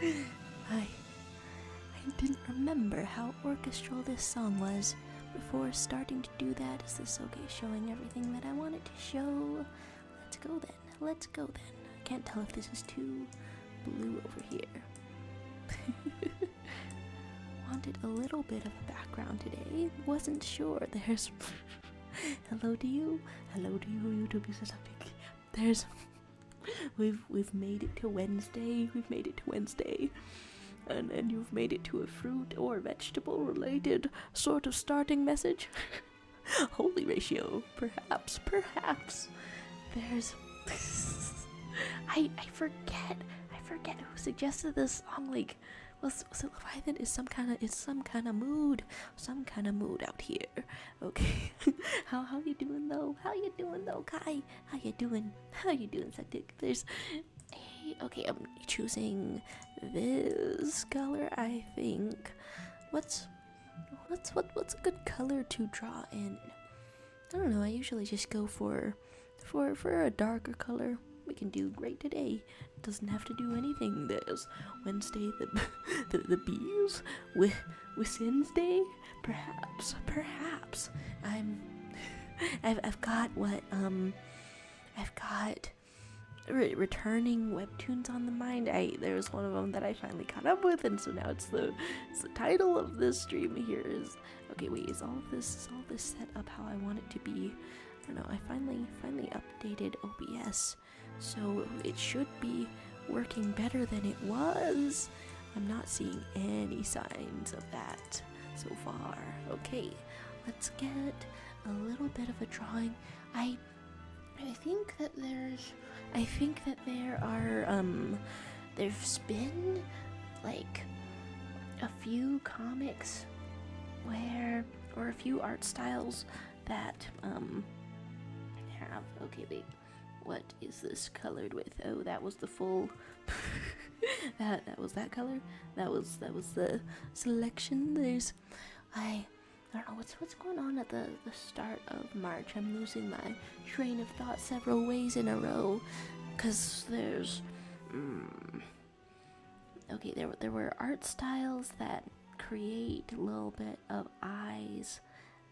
I didn't remember how orchestral this song was before starting to do that. Is this okay? Showing everything that I wanted to show. Let's go then. Let's go then. I can't tell if this is too blue over here. Wanted a little bit of a background today. Wasn't sure. There's hello to you. Hello to you, YouTube users. There's we've made it to Wednesday. We've made it to Wednesday. And you've made it to a fruit or vegetable related sort of starting message. Holy ratio. Perhaps. There's I forget who suggested this song. Like, was it Leviathan? Is some kind of mood out here. Okay. how you doing though? Kai? How you doing, Sectic? There's okay, I'm choosing this color, I think. What's a good color to draw in? I don't know, I usually just go for a darker color. We can do great today. Doesn't have to do anything. There's Wednesday, the bees with Sins Day. Perhaps. I've got what I've got returning webtoons on the mind. There's one of them that I finally caught up with, and so now it's the title of this stream here is okay. Wait, is all this set up how I want it to be? I don't know. I finally updated OBS, so it should be working better than it was. I'm not seeing any signs of that so far. Okay, let's get a little bit of a drawing. I think that there are there's been like a few comics or a few art styles that have, okay, wait, what is this colored with? Oh, that was the full that was that color. That was the selection. There's I don't know what's going on at the start of March. I'm losing my train of thought several ways in a row, cause there's okay, there were art styles that create a little bit of eyes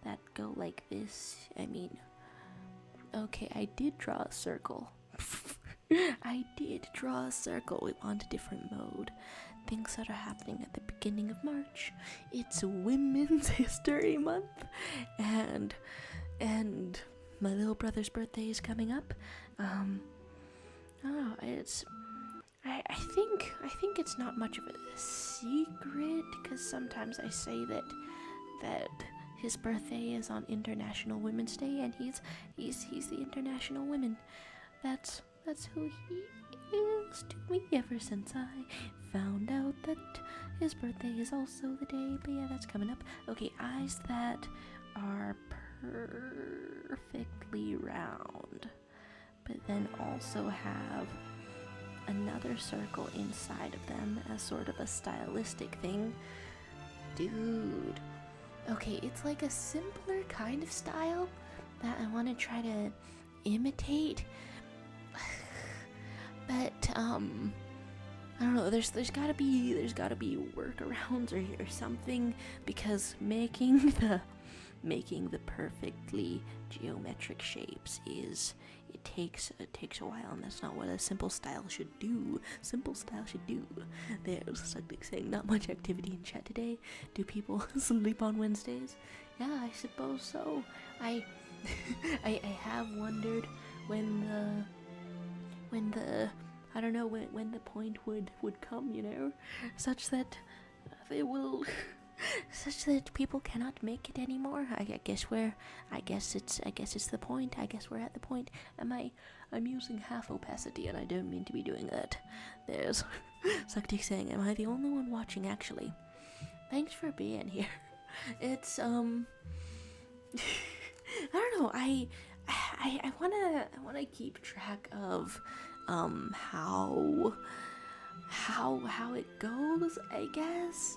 that go like this. I mean, okay, I did draw a circle. I did draw a circle. We want a different mode. Things that are happening at the beginning of March. It's Women's History Month, and my little brother's birthday is coming up. I think it's not much of a secret, because sometimes I say that his birthday is on International Women's Day, and he's the International Women. That's who he is to me ever since I found out that his birthday is also the day. But yeah, that's coming up. Okay, eyes that are perfectly round, but then also have another circle inside of them as sort of a stylistic thing. Dude. Okay, it's like a simpler kind of style that I want to try to imitate. But I don't know, there's gotta be workarounds or something, because making the perfectly geometric shapes it takes a while, and that's not what a simple style should do. There's something saying not much activity in chat today. Do people sleep on Wednesdays? Yeah, I suppose so. I have wondered when the I don't know when the point would come, you know, such that people cannot make it anymore. I guess it's the point. I guess we're at the point. I'm using half opacity, and I don't mean to be doing that. There's Saktik saying, am I the only one watching actually? Thanks for being here. It's I don't know, I wanna keep track of how it goes, I guess.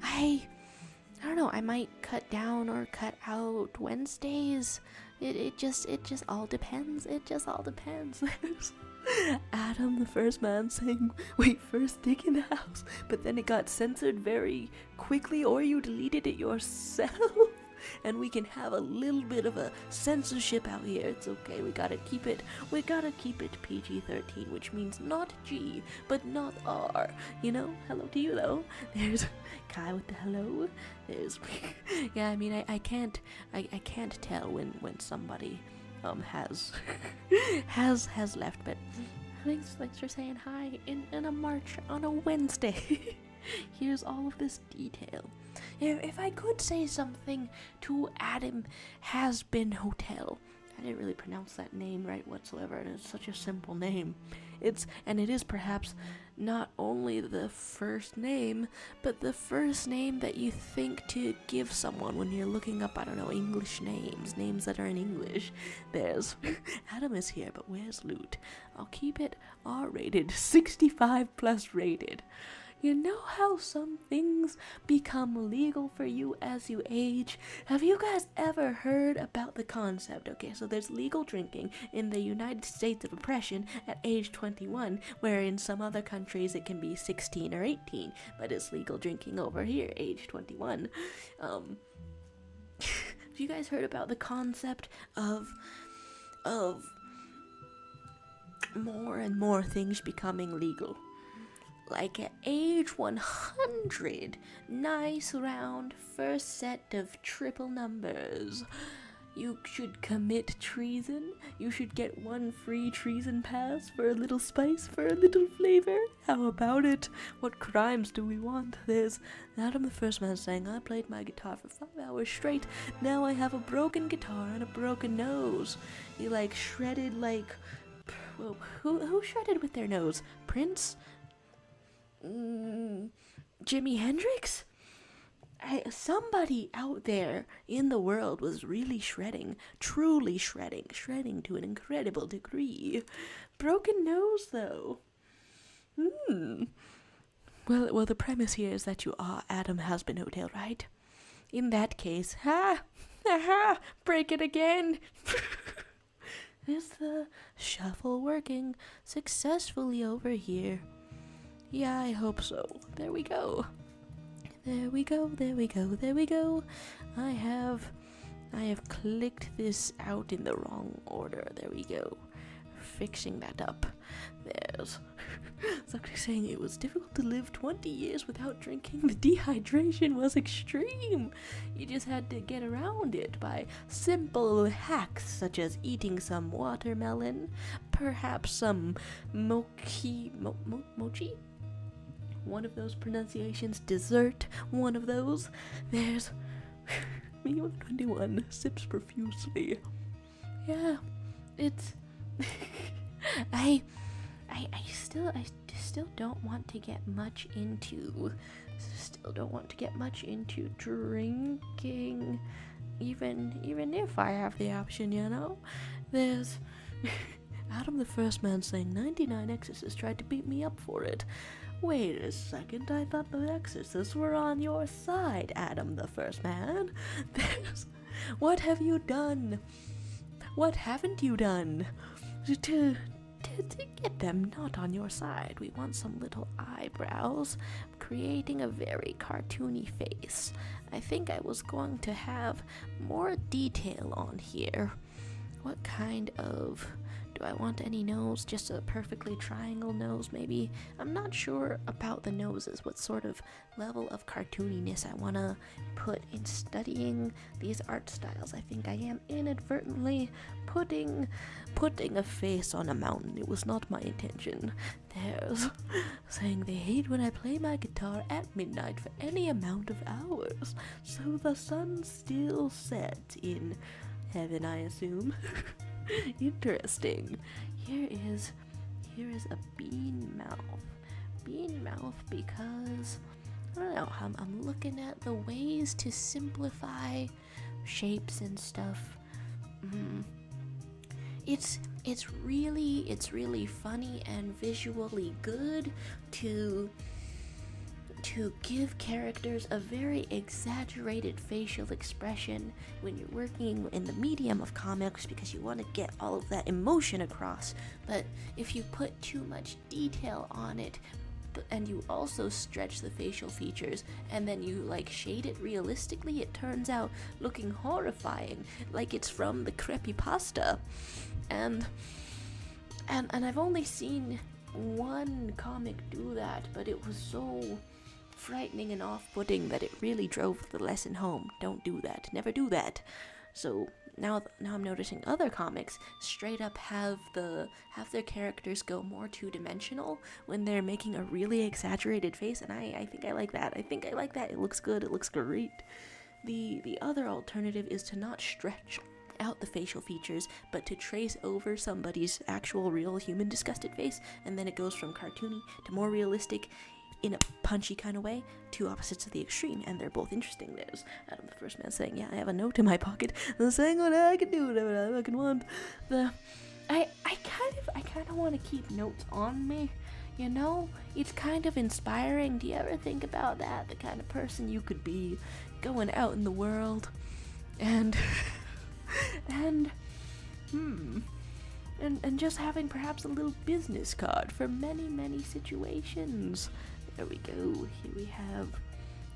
I don't know, I might cut down or cut out Wednesdays. It just all depends. There's Adam, the first man, saying, wait, first dig in the house, but then it got censored very quickly, or you deleted it yourself. And we can have a little bit of a censorship out here. It's okay, we gotta keep it PG-13, which means not G, but not R. You know, hello to you though. There's Kai with the hello. There's, yeah, I mean, I can't tell when somebody has has left, but thanks for saying hi in a March on a Wednesday. Here's all of this detail. If I could say something to Adam Has Been Hotel. I didn't really pronounce that name right whatsoever, and it's such a simple name. It is perhaps not only the first name, but the first name that you think to give someone when you're looking up, I don't know, English names that are in English. There's Adam is here, but where's Loot? I'll keep it R-rated, 65 plus rated. You know how some things become legal for you as you age? Have you guys ever heard about the concept? Okay, so there's legal drinking in the United States of oppression at age 21, where in some other countries it can be 16 or 18, but it's legal drinking over here, age 21. Have you guys heard about the concept of more and more things becoming legal? Like at age 100, nice round first set of triple numbers. You should commit treason. You should get one free treason pass for a little spice, for a little flavor. How about it? What crimes do we want? There's Adam the First Man saying, I played my guitar for 5 hours straight. Now I have a broken guitar and a broken nose. He shredded well, who shredded with their nose? Prince? Jimi Hendrix? Somebody out there in the world was really shredding, truly shredding to an incredible degree. Broken nose, though. Well, the premise here is that you are Adam Has Been Hotel, right? In that case, break it again. Is the shuffle working successfully over here? Yeah, I hope so. There we go. I have clicked this out in the wrong order. There we go. Fixing that up. There's somebody saying it was difficult to live 20 years without drinking. The dehydration was extreme. You just had to get around it by simple hacks such as eating some watermelon, perhaps some mochi? One of those pronunciations, dessert, one of those. There's Me121 sips profusely. Yeah, it's I still don't want to get much into drinking, even if I have the option, you know. There's Adam the First Man saying 99 exorcists tried to beat me up for it. Wait a second, I thought the exorcists were on your side, Adam the First Man. What have you done? What haven't you done to get them not on your side? We want some little eyebrows, creating a very cartoony face. I think I was going to have more detail on here. What kind of... Do I want any nose? Just a perfectly triangle nose, maybe? I'm not sure about the noses, what sort of level of cartooniness I want to put in studying these art styles. I think I am inadvertently putting a face on a mountain. It was not my intention. There's saying they hate when I play my guitar at midnight for any amount of hours. So the sun still sets in heaven, I assume. Interesting. Here is a bean mouth because I don't know, I'm looking at the ways to simplify shapes and stuff. It's really funny and visually good to to give characters a very exaggerated facial expression when you're working in the medium of comics, because you want to get all of that emotion across. But if you put too much detail on it, and you also stretch the facial features, and then you like shade it realistically, it turns out looking horrifying, like it's from the creepypasta. And I've only seen one comic do that, but it was so frightening and off-putting that it really drove the lesson home. Don't do that. Never do that. So now I'm noticing other comics straight up have their characters go more two-dimensional when they're making a really exaggerated face, and I think I like that. It looks good. It looks great. The other alternative is to not stretch out the facial features, but to trace over somebody's actual real human disgusted face, and then it goes from cartoony to more realistic in a punchy kind of way, two opposites of the extreme, and they're both interesting. There's Adam the First Man saying, yeah, I have a note in my pocket saying what I can do, whatever I fucking want. I kind of want to keep notes on me, you know? It's kind of inspiring. Do you ever think about that? The kind of person you could be going out in the world and just having perhaps a little business card for many situations. There we go.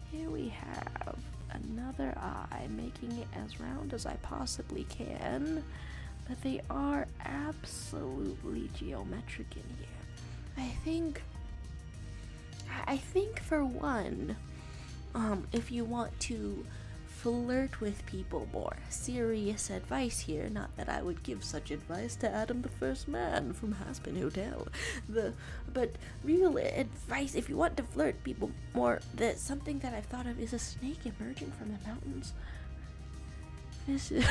Here we have another eye, making it as round as I possibly can, but they are absolutely geometric in here. I think for one, if you want to flirt with people more, serious advice here, not that I would give such advice to Adam the First Man from Aspen Hotel, but real advice, if you want to flirt people more, something that I've thought of is a snake emerging from the mountains. This is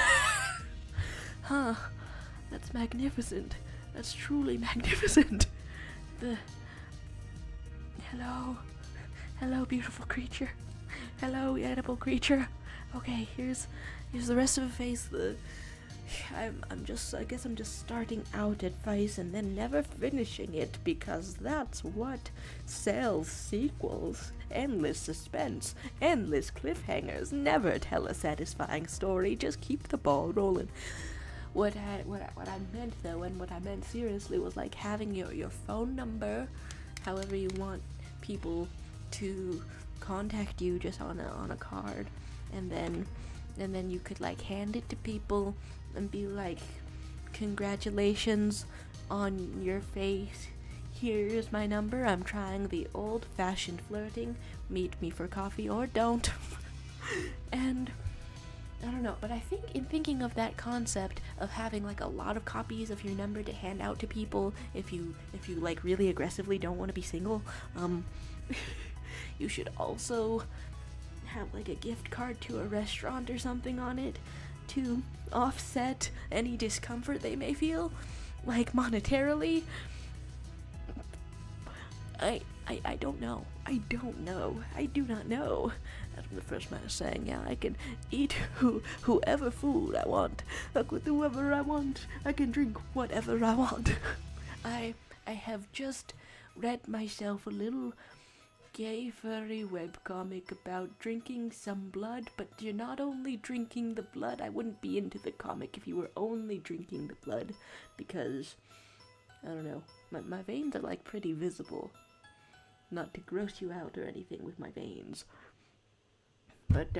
that's magnificent. That's truly magnificent. Hello beautiful creature. Hello edible creature. Okay, here's the rest of the face. I guess I'm just starting out advice and then never finishing it, because that's what sells sequels. Endless suspense, endless cliffhangers. Never tell a satisfying story. Just keep the ball rolling. What I meant though, and what I meant seriously, was like having your phone number, however you want people to contact you, just on a card. And then you could like hand it to people and be like, congratulations on your face. Here's my number. I'm trying the old-fashioned flirting. Meet me for coffee or don't. And I don't know, but I think in thinking of that concept of having like a lot of copies of your number to hand out to people if you like really aggressively don't want to be single, you should also have like a gift card to a restaurant or something on it to offset any discomfort they may feel, like monetarily. I don't know. I do not know. Adam the First Man is saying, yeah, I can eat whoever food I want, fuck with whoever I want, I can drink whatever I want. I have just read myself a little gay furry webcomic about drinking some blood, but you're not only drinking the blood. I wouldn't be into the comic if you were only drinking the blood, because, I don't know, my veins are like pretty visible. Not to gross you out or anything with my veins. But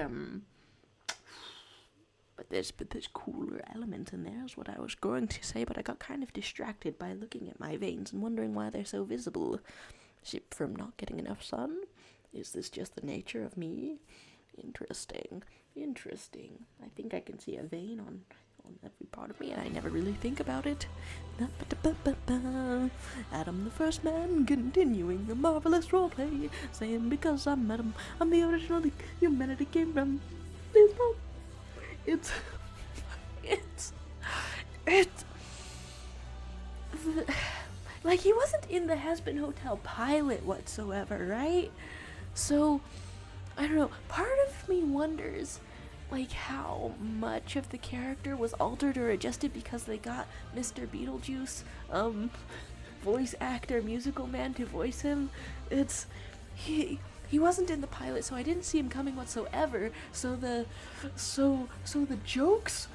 there's cooler elements in there is what I was going to say, but I got kind of distracted by looking at my veins and wondering why they're so visible. Is it from not getting enough sun? Is this just the nature of me? Interesting. I think I can see a vein on every part of me, and I never really think about it. Adam the First Man continuing the marvelous roleplay, saying because I'm Adam, I'm the original humanity came from this world. It's like he wasn't in the Aspen Hotel pilot whatsoever, right? So, I don't know, part of me wonders, like, how much of the character was altered or adjusted because they got Mr. Beetlejuice, voice actor, musical man to voice him. He he wasn't in the pilot, so I didn't see him coming whatsoever. So the jokes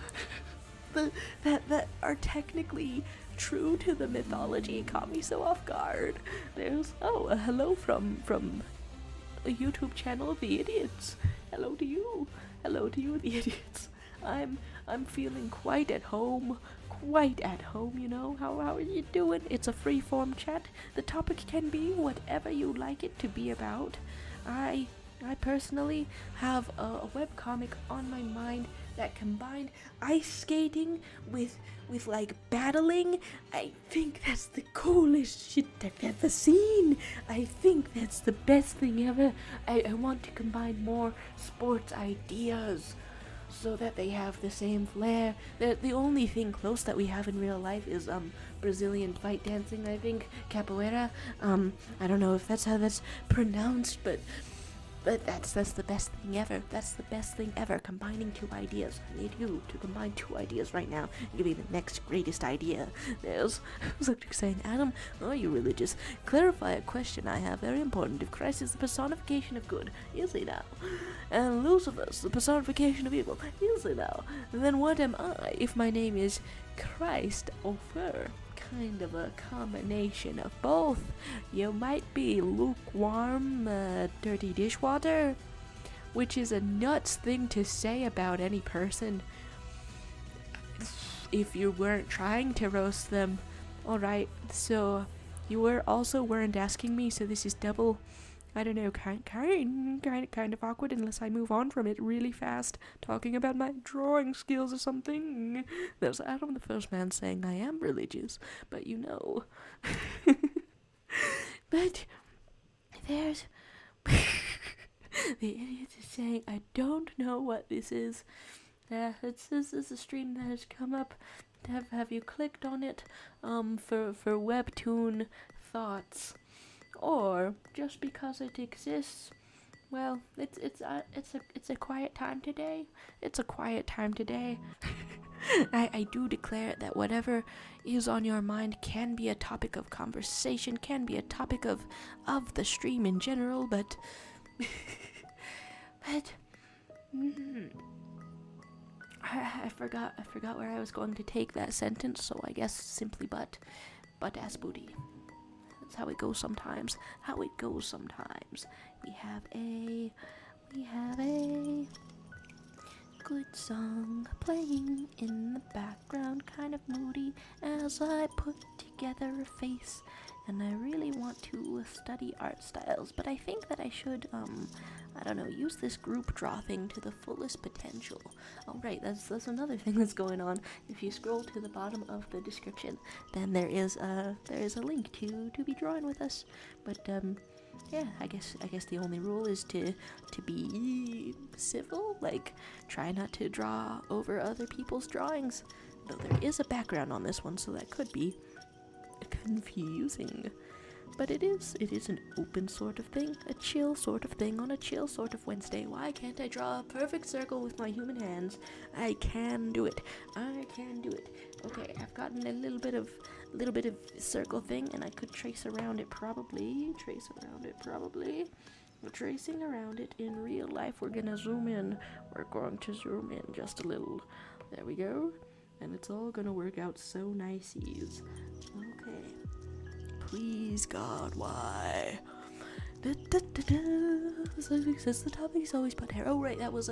that are technically true to the mythology caught me so off guard. There's a hello from a YouTube channel, The Idiots. Hello to you, The Idiots. I'm feeling quite at home, you know. How are you doing? It's a free-form chat. The topic can be whatever you like it to be about. I personally have a webcomic on my mind that combined ice skating with like battling. I think that's the coolest shit I've ever seen. I think that's the best thing ever. I want to combine more sports ideas so that they have the same flair. The only thing close that we have in real life is Brazilian fight dancing, I think, capoeira. I don't know if that's how that's pronounced, but that's the best thing ever. That's the best thing ever, combining two ideas. I need you to combine two ideas right now and give me the next greatest idea. There's, I was like saying, Adam, are you religious? Clarify a question I have, very important. If Christ is the personification of good, is he now? And Lucifer's the personification of evil, is he now? Then what am I if my name is Christ or Fur? Kind of a combination of both. You might be lukewarm, dirty dishwater, which is a nuts thing to say about any person if you weren't trying to roast them. Alright, so you weren't asking me, so this is double, I don't know, kind of awkward unless I move on from it really fast, talking about my drawing skills or something. There's Adam, the first man, saying I am religious, but you know. But there's the idiot is saying I don't know what this is. This is a stream that has come up. Have you clicked on it? For Webtoon thoughts. Or just because it exists, well, it's a quiet time today. It's a quiet time today. I do declare that whatever is on your mind can be a topic of conversation, can be a topic of the stream in general, but I forgot where I was going to take that sentence, so I guess simply but ass booty. That's how it goes sometimes. We have a good song playing in the background, kind of moody as I put together a face. And I really want to study art styles, but I think that I should, I don't know, use this group draw thing to the fullest potential. Oh, right, that's another thing that's going on. If you scroll to the bottom of the description, then there is a link to be drawing with us. But yeah, I guess the only rule is to be civil, like try not to draw over other people's drawings. Though there is a background on this one, so that could be confusing. But it is an open sort of thing, a chill sort of thing on a chill sort of Wednesday. Why can't I draw a perfect circle with my human hands? I can do it. Okay, I've gotten a little bit of circle thing, and I could trace around it probably. We're tracing around it in real life. We're gonna zoom in. We're going to zoom in just a little. There we go. And it's all gonna work out so niceys. Okay. Please, God, why? Says the topic is always butt hair. Oh, right, that was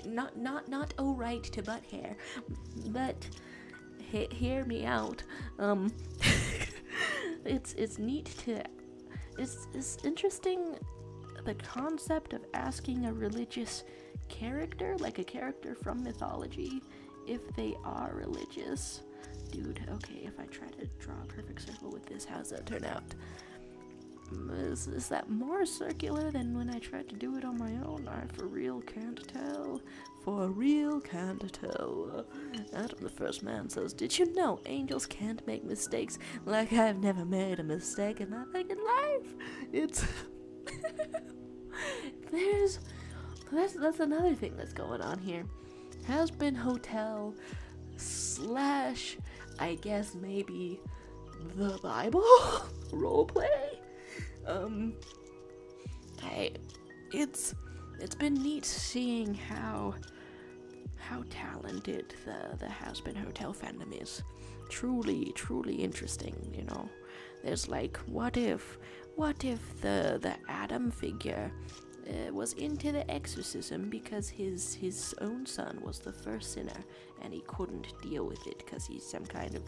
no, not oh right to butt hair, but hear me out. It's neat to, it's interesting, the concept of asking a religious character, like a character from mythology, if they are religious. Dude, okay, if I try to draw a perfect circle with this, how's that turn out? Is that more circular than when I tried to do it on my own? I for real can't tell. Adam, the first man, says, did you know angels can't make mistakes? Like I've never made a mistake in my fucking life. It's that's another thing that's going on here. Has been hotel / I guess maybe the Bible roleplay. it's been neat seeing how talented the Has-Been Hotel fandom is. Truly interesting, you know. There's like, what if the Adam figure was into the exorcism because his own son was the first sinner, and he couldn't deal with it because he's some kind of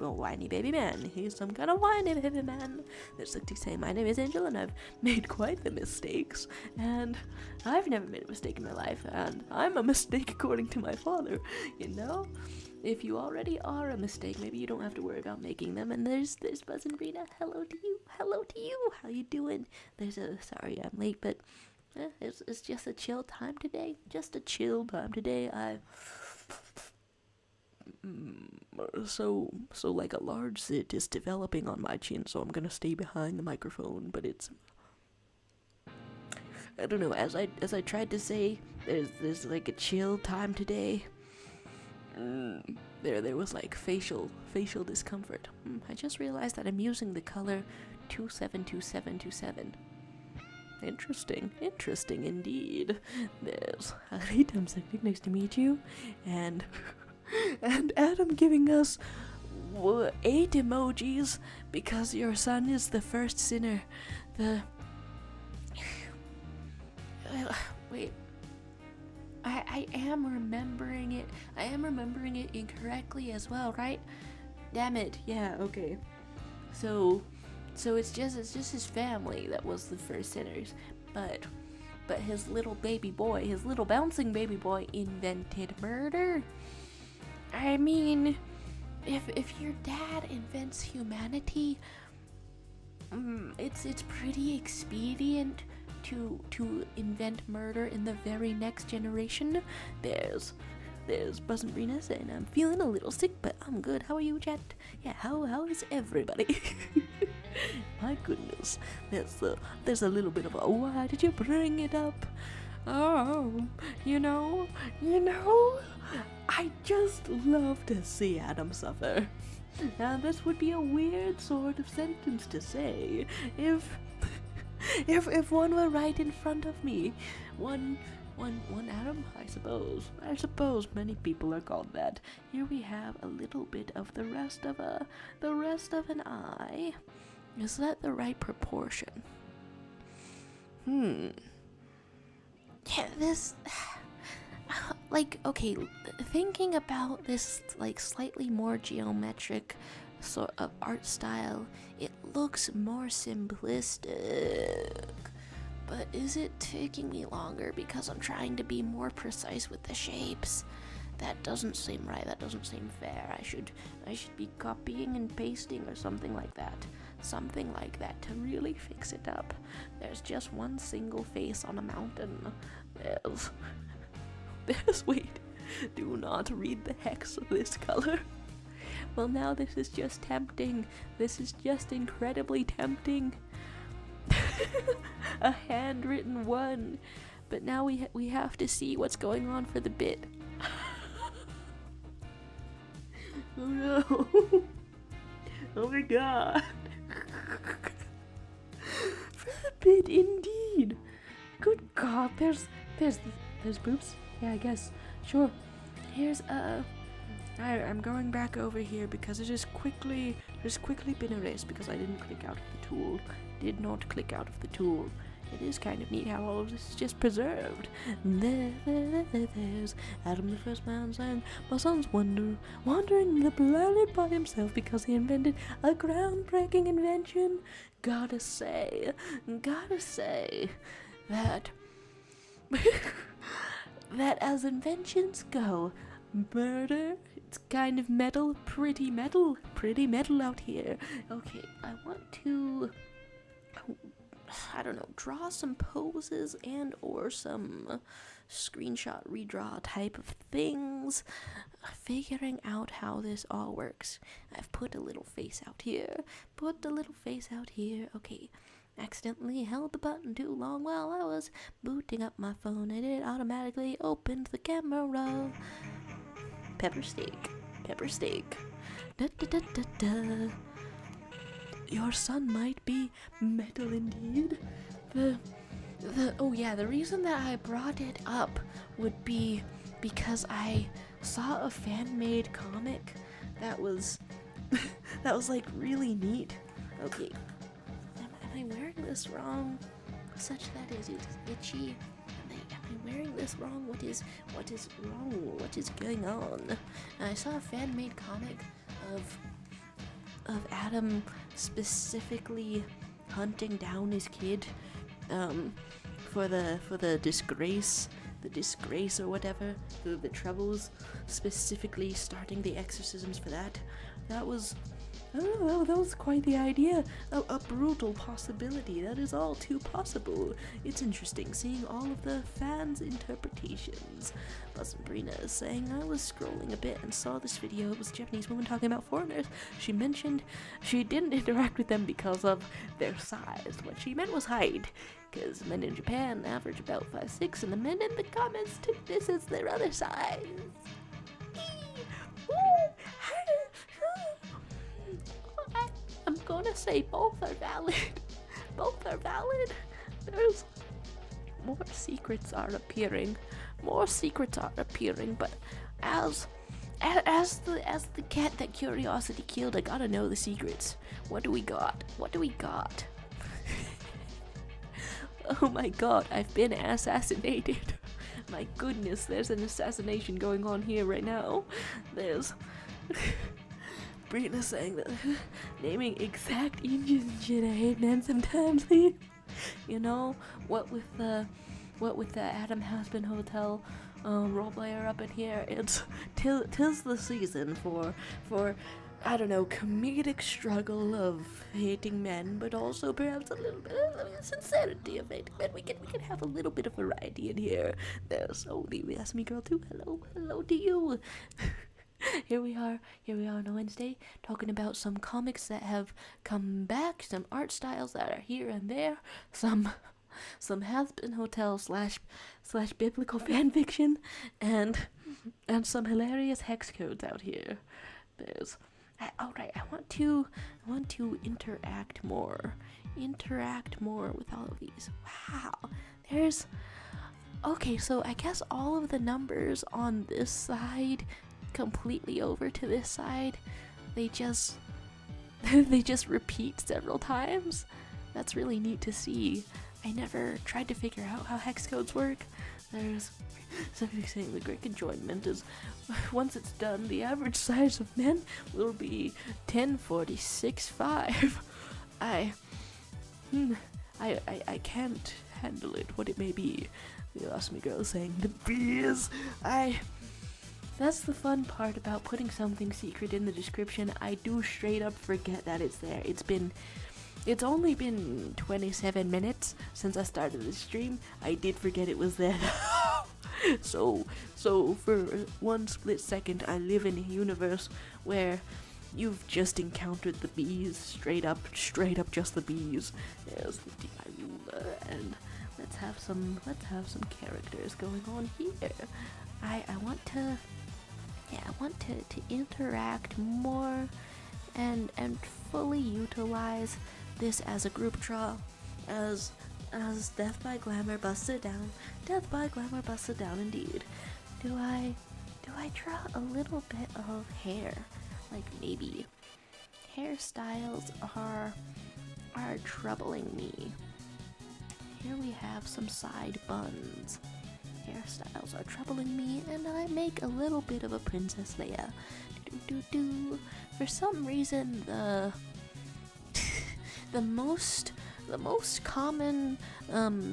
whiny baby man. He's some kind of whiny baby man. There's like to say, my name is Angel, and I've made quite the mistakes, and I've never made a mistake in my life, and I'm a mistake according to my father, you know? If you already are a mistake, maybe you don't have to worry about making them. And there's Buzz and Rita. Hello to you. How you doing? Sorry I'm late, but it's just a chill time today. So like a large zit is developing on my chin, so I'm gonna stay behind the microphone. But it's, I don't know. As I tried to say, there's like a chill time today. There was like facial discomfort. I just realized that I'm using the color 272727. Interesting indeed. There's Harit, I'm so nice to meet you, and Adam giving us 8 emojis because your son is the first sinner. Wait. I am remembering it. I am remembering it incorrectly as well, right? Damn it. Yeah, okay. So it's just his family that was the first sinners, but his little bouncing baby boy invented murder. I mean, if your dad invents humanity, it's pretty expedient to invent murder in the very next generation. There's Buzz and Rena saying, I'm feeling a little sick, but I'm good. How are you, chat? Yeah, how is everybody? My goodness, there's a little bit of a, why did you bring it up? Oh, you know, I just love to see Adam suffer. Now, this would be a weird sort of sentence to say if one were right in front of me. One Adam, I suppose many people are called that. Here we have a little bit of the rest of an eye. Is that the right proportion? Yeah, this, like, okay, thinking about this, like, slightly more geometric sort of art style, it looks more simplistic. But is it taking me longer because I'm trying to be more precise with the shapes? That doesn't seem right. That doesn't seem fair. I should be copying and pasting or something like that. Something like that to really fix it up. There's just one single face on a mountain. Wait. Do not read the hex of this color. Well, now this is just tempting. This is just incredibly tempting. A handwritten one. But now we have to see what's going on for the bit. Oh no. Oh my god. For the bit, indeed. Good god, there's boobs? Yeah, I guess. Sure. Here's I'm going back over here because it has quickly been erased because I didn't click out of the tool. Did not click out of the tool. It is kind of neat how all of this is just preserved. There's Adam, the first man, saying, my son's wandering the planet by himself because he invented a groundbreaking invention. Gotta say that that as inventions go, murder, it's kind of metal, pretty metal out here. Okay, I want to, I don't know, draw some poses and or some screenshot redraw type of things, figuring out how this all works. I've put a little face out here, okay. Accidentally held the button too long while I was booting up my phone and it automatically opened the camera. Pepper steak. Da da da da da. Your son might be metal indeed. The reason that I brought it up would be because I saw a fan-made comic that was that was like really neat. Okay, am I wearing this wrong? Such that is itchy. Am I wearing this wrong? What is wrong? What is going on? And I saw a fan-made comic of Adam specifically hunting down his kid for the disgrace or whatever, the troubles, specifically starting the exorcisms for that. That was quite the idea. A brutal possibility. That is all too possible. It's interesting seeing all of the fans' interpretations. Brina is saying, I was scrolling a bit and saw this video. It was a Japanese woman talking about foreigners. She mentioned she didn't interact with them because of their size. What she meant was height, because men in Japan average about 5'6", and the men in the comments took this as their other size. I'm gonna say both are valid. Both are valid. There's more secrets are appearing. But as the cat that curiosity killed, I gotta know the secrets. What do we got? Oh my god, I've been assassinated. My goodness, there's an assassination going on here right now. There's Brina saying that naming exact inches and shit, I hate men sometimes. You know, what with the Adam Hasbin Hotel roleplayer up in here, tis the season for I don't know, comedic struggle of hating men, but also perhaps a little bit of sincerity of hating men. We can have a little bit of variety in here. There's the Ask Me Girl too. Hello to you. Here we are on a Wednesday, talking about some comics that have come back, some art styles that are here and there, some Has-Been Hotel slash biblical fan fiction, and some hilarious hex codes out here. I want to interact more with all of these. Wow, okay, so I guess all of the numbers on this side completely over to this side, they just repeat several times. That's really neat to see. I never tried to figure out how hex codes work. There's somebody saying the great conjoinment is, once it's done, the average size of men will be 1046.5. I can't handle it, what it may be. The Ask Me Girl saying the bees. That's the fun part about putting something secret in the description. I do straight up forget that it's there. It's only been 27 minutes since I started the stream. I did forget it was there. So for one split second, I live in a universe where you've just encountered the bees, straight up just the bees. There's the DI ruler, and let's have some characters going on here. I want to interact more and fully utilize this as a group draw, as Death by Glamour busted down. Death by Glamour busted down indeed. Do I draw a little bit of hair? Like maybe hairstyles are troubling me. Here we have some side buns. Hairstyles are troubling me, and I make a little bit of a Princess Leia. For some reason, the most common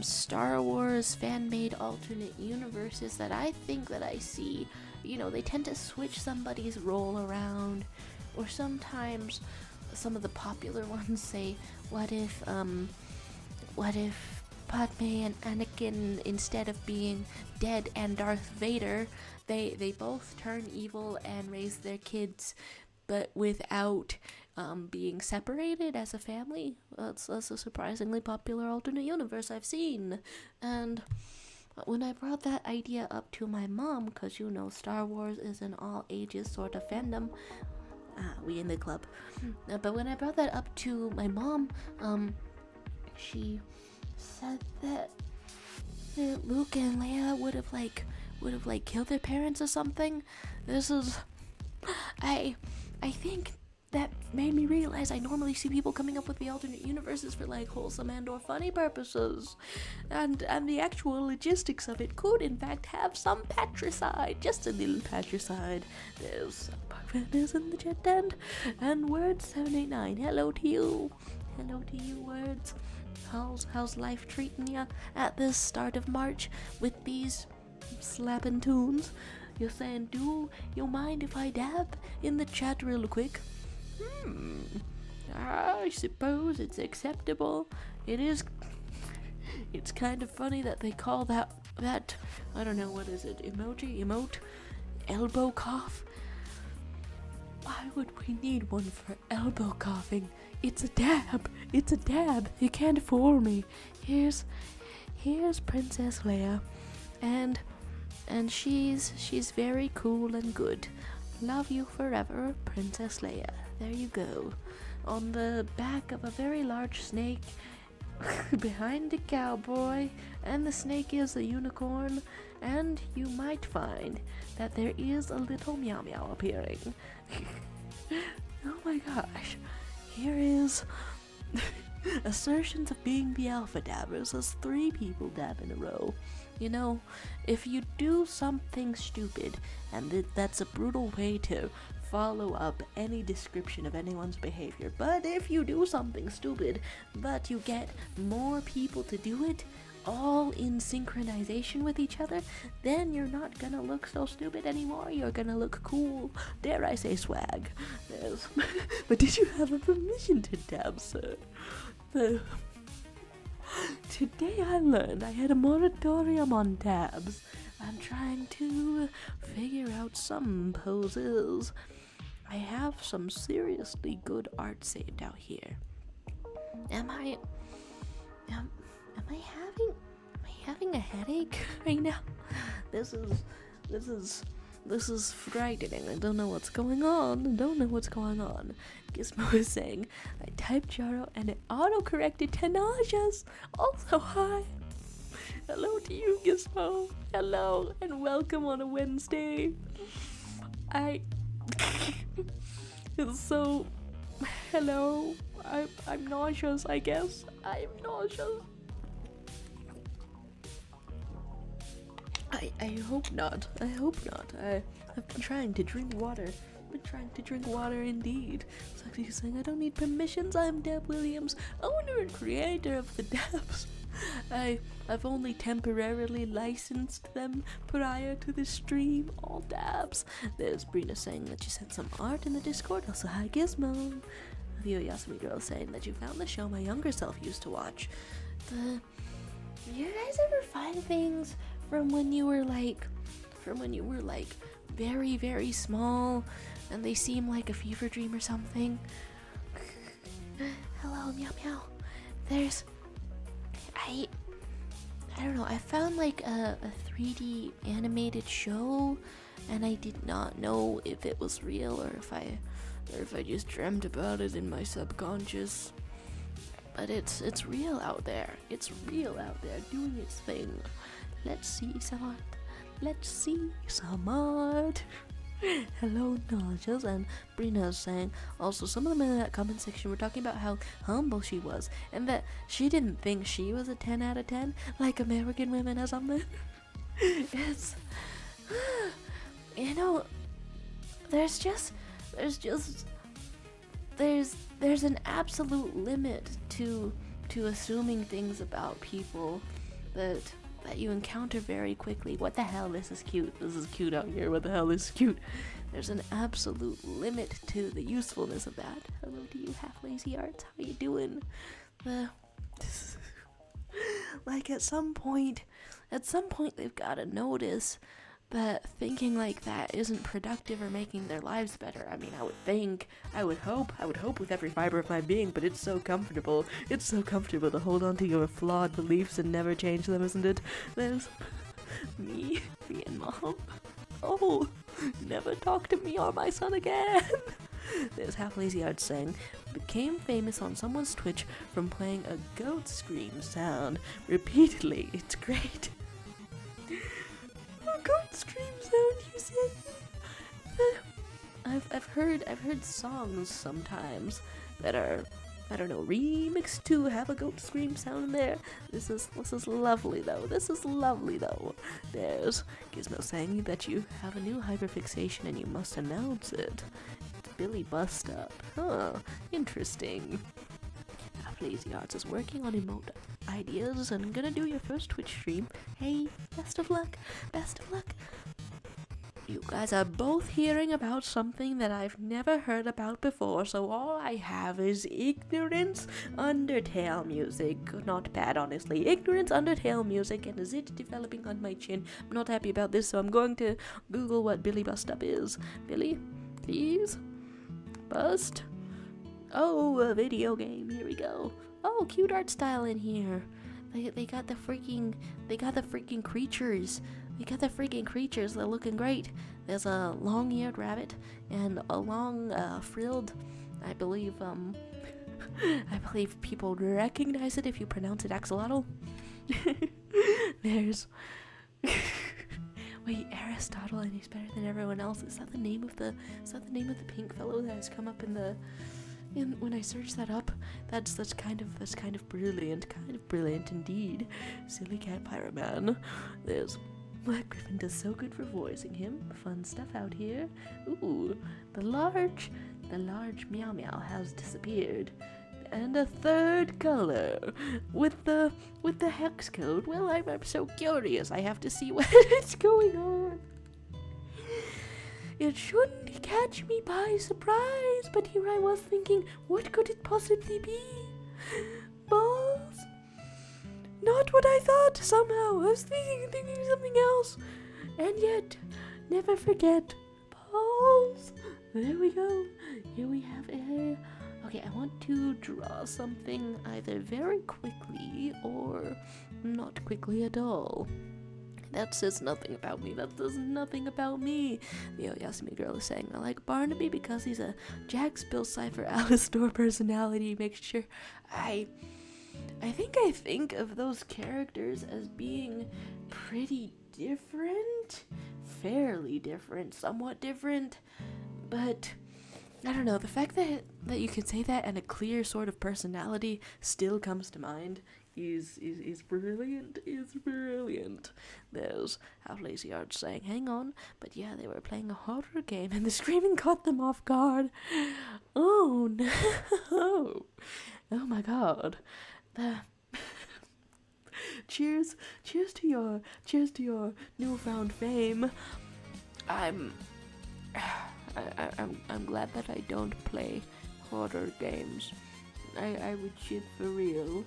Star Wars fan-made alternate universes that I think that I see, they tend to switch somebody's role around, or sometimes some of the popular ones say, what if Padme and Anakin, instead of being dead and Darth Vader, they both turn evil and raise their kids, but without being separated as a family. That's a surprisingly popular alternate universe I've seen. And when I brought that idea up to my mom, because Star Wars is an all ages sort of fandom, we in the club. But when I brought that up to my mom, she said that Luke and Leia would have killed their parents or something. This is, I think that made me realize I normally see people coming up with the alternate universes for like wholesome and or funny purposes, and the actual logistics of it could in fact have some patricide, just a little patricide. There's Parklanders in the chat and Words 789. Hello to you, Words. How's life treating ya at this start of March with these slapping tunes? You're saying, do you mind if I dab in the chat real quick? I suppose it's acceptable. It is. It's kind of funny that they call that I don't know, what is it, emote, elbow cough. Why would we need one for elbow coughing? It's a dab. You can't fool me. Here's Princess Leia, and she's very cool and good. Love you forever, Princess Leia. There you go. On the back of a very large snake, behind a cowboy, and the snake is a unicorn, and you might find that there is a little meow meow appearing. Oh my gosh. Here is assertions of being the alpha dabbers as 3 people dab in a row. You know, if you do something stupid, and that's a brutal way to follow up any description of anyone's behavior, but if you do something stupid, but you get more people to do it, all in synchronization with each other, then you're not gonna look so stupid anymore. You're gonna look cool. Dare I say swag. Yes. But did you have a permission to dab, sir? Today I learned I had a moratorium on dabs. I'm trying to figure out some poses. I have some seriously good art saved out here. Am I having a headache right now? This is frightening. I don't know what's going on. Gizmo is saying, I typed Jaro and it auto-corrected Tanajas. Also, hi. Hello to you, Gizmo. Hello, and welcome on a Wednesday. So, hello. I'm nauseous, I guess. I'm nauseous. I hope not. I've been trying to drink water. Indeed. So he's saying, I don't need permissions. I'm Deb Williams, owner and creator of the Dabs. I've only temporarily licensed them prior to the stream. All Dabs. There's Brina saying that you sent some art in the Discord. Also, hi Gizmo. The Oyasumi girl saying that you found the show my younger self used to watch. You guys ever find things from when you were like very, very small and they seem like a fever dream or something? Hello, meow meow. I don't know, I found like a 3D animated show and I did not know if it was real or if I just dreamt about it in my subconscious. But it's real out there. It's real out there doing its thing. Let's see some art. Hello, Najas, and Brina's saying, also some of them in that comment section were talking about how humble she was, and that she didn't think she was a 10 out of 10, like American women or something. It's, you know, there's an absolute limit to assuming things about people that you encounter very quickly. What the hell, this is cute out here, what the hell, this is cute. There's an absolute limit to the usefulness of that. Hello to you, Half Lazy Arts, how you doing? Like at some point they've gotta notice that thinking like that isn't productive or making their lives better. I mean, I would hope with every fiber of my being, but it's so comfortable. It's so comfortable to hold on to your flawed beliefs and never change them, isn't it? There's me and Mom. Oh, never talk to me or my son again. There's Half Lazy Art saying, became famous on someone's Twitch from playing a goat scream sound repeatedly. It's great. A goat scream sound, you said? I've heard songs sometimes that are, I don't know, remixed to have a goat scream sound in there. This is lovely though. There's Gizmo saying that you have a new hyperfixation and you must announce it. It's Billy Bust Up. Huh, interesting. Half Lazy Arts is working on emote ideas and gonna do your first Twitch stream. Hey, best of luck. You guys are both hearing about something that I've never heard about before, so all I have is ignorance Undertale music. Not bad, honestly. Ignorance Undertale music, and is it developing on my chin? I'm not happy about this, so I'm going to Google what Billy Bust Up is. Billy, please? Bust? Oh, a video game. Here we go. Oh, cute art style in here. They got the freaking creatures. They're looking great. There's a long-eared rabbit and a long, frilled, I believe people recognize it if you pronounce it axolotl. There's, wait, Aristotle, and he's better than everyone else. Is that the name of the pink fellow that has come up when I search that up? That's kind of brilliant indeed. Silly Cat Pyroman. There's Black Griffin does so good for voicing him. Fun stuff out here. Ooh, the large Meow Meow has disappeared. And a third color with the hex code. Well, I'm so curious. I have to see what is going on. It shouldn't catch me by surprise, but here I was thinking, what could it possibly be? Balls? Not what I thought, somehow. I was thinking something else. And yet, never forget. Balls. There we go. Here we have a... Okay, I want to draw something either very quickly or not quickly at all. That says nothing about me. The Oyasumi girl is saying, I like Barnaby because he's a Jack Spill Cypher Alistor personality. Make sure I think of those characters as being pretty different, fairly different, somewhat different, but I don't know, the fact that you can say that and a clear sort of personality still comes to mind is brilliant, There's Half Lazy Arts saying, hang on, but yeah, they were playing a horror game and the screaming caught them off guard. Oh no. Oh my god. Cheers to your newfound fame. I'm glad that I don't play horror games. I would shit for real.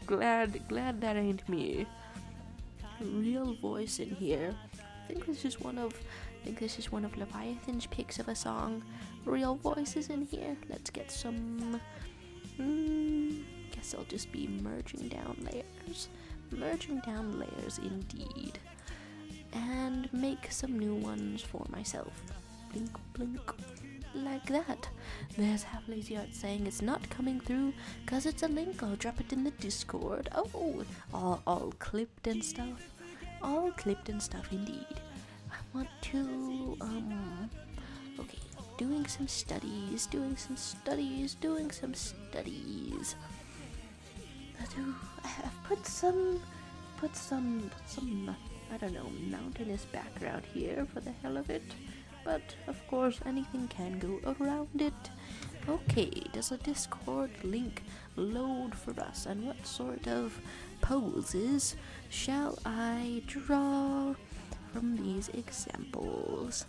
glad that ain't me. Real voice in here. I think this is one of Leviathan's picks of a song. Real voices in here. Let's get some. Guess I'll just be merging down layers indeed, and make some new ones for myself. Blink, blink, like that. There's Half Lazy Art saying it's not coming through cause it's a link. I'll drop it in the Discord. Oh, all clipped and stuff. All clipped and stuff indeed. I want to okay. Doing some studies. I've put some, I don't know, mountainous background here for the hell of it. But, of course, anything can go around it. Okay, does a Discord link load for us? And what sort of poses shall I draw from these examples?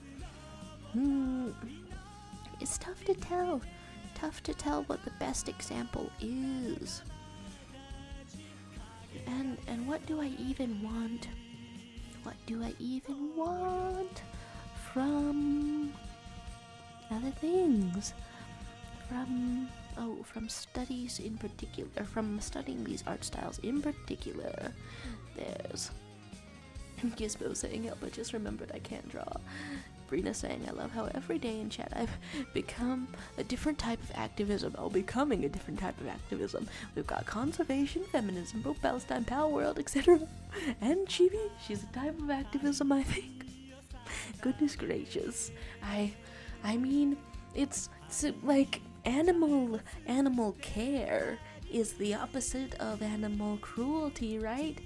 It's tough to tell. What the best example is. And what do I even want? From other things? From studies in particular, from studying these art styles in particular. There's Gizmo saying, help, I just remembered I can't draw. Brina saying, I love how every day in chat I've become a different type of activism. Oh, becoming a different type of activism. We've got conservation, feminism, both Palestine, Pal World, etc. And Chibi, she's a type of activism, I think. Goodness gracious. I mean, it's like animal care is the opposite of animal cruelty, right?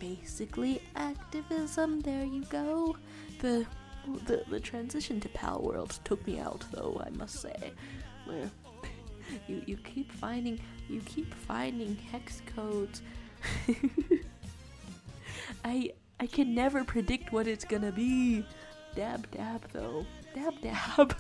Basically activism, there you go. The transition to Pal World took me out, though, I must say. Where you keep finding hex codes. I can never predict what it's gonna be. Dab though. Dab.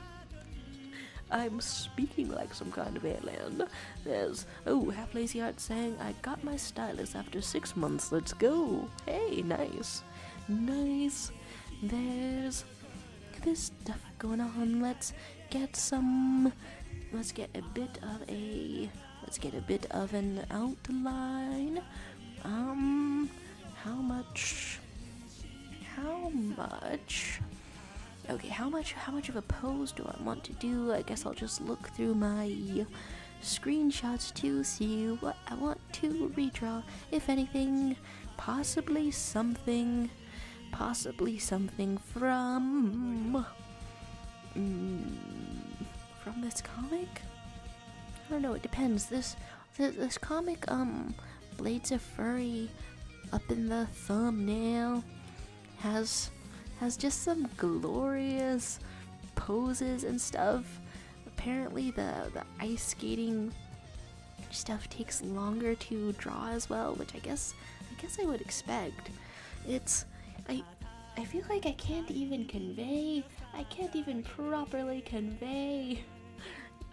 I'm speaking like some kind of alien. There's, Half Lazy Art saying, I got my stylus after 6 months, let's go. Hey, nice. There's this stuff going on. Let's get a bit of an outline. How much? Okay, how much of a pose do I want to do? I guess I'll just look through my screenshots to see what I want to redraw. If anything, possibly something from this comic? I don't know, it depends. This comic, Blades of Furry, up in the thumbnail, has just some glorious poses and stuff. Apparently the ice skating stuff takes longer to draw as well, which I guess I would expect. I feel like I can't even properly convey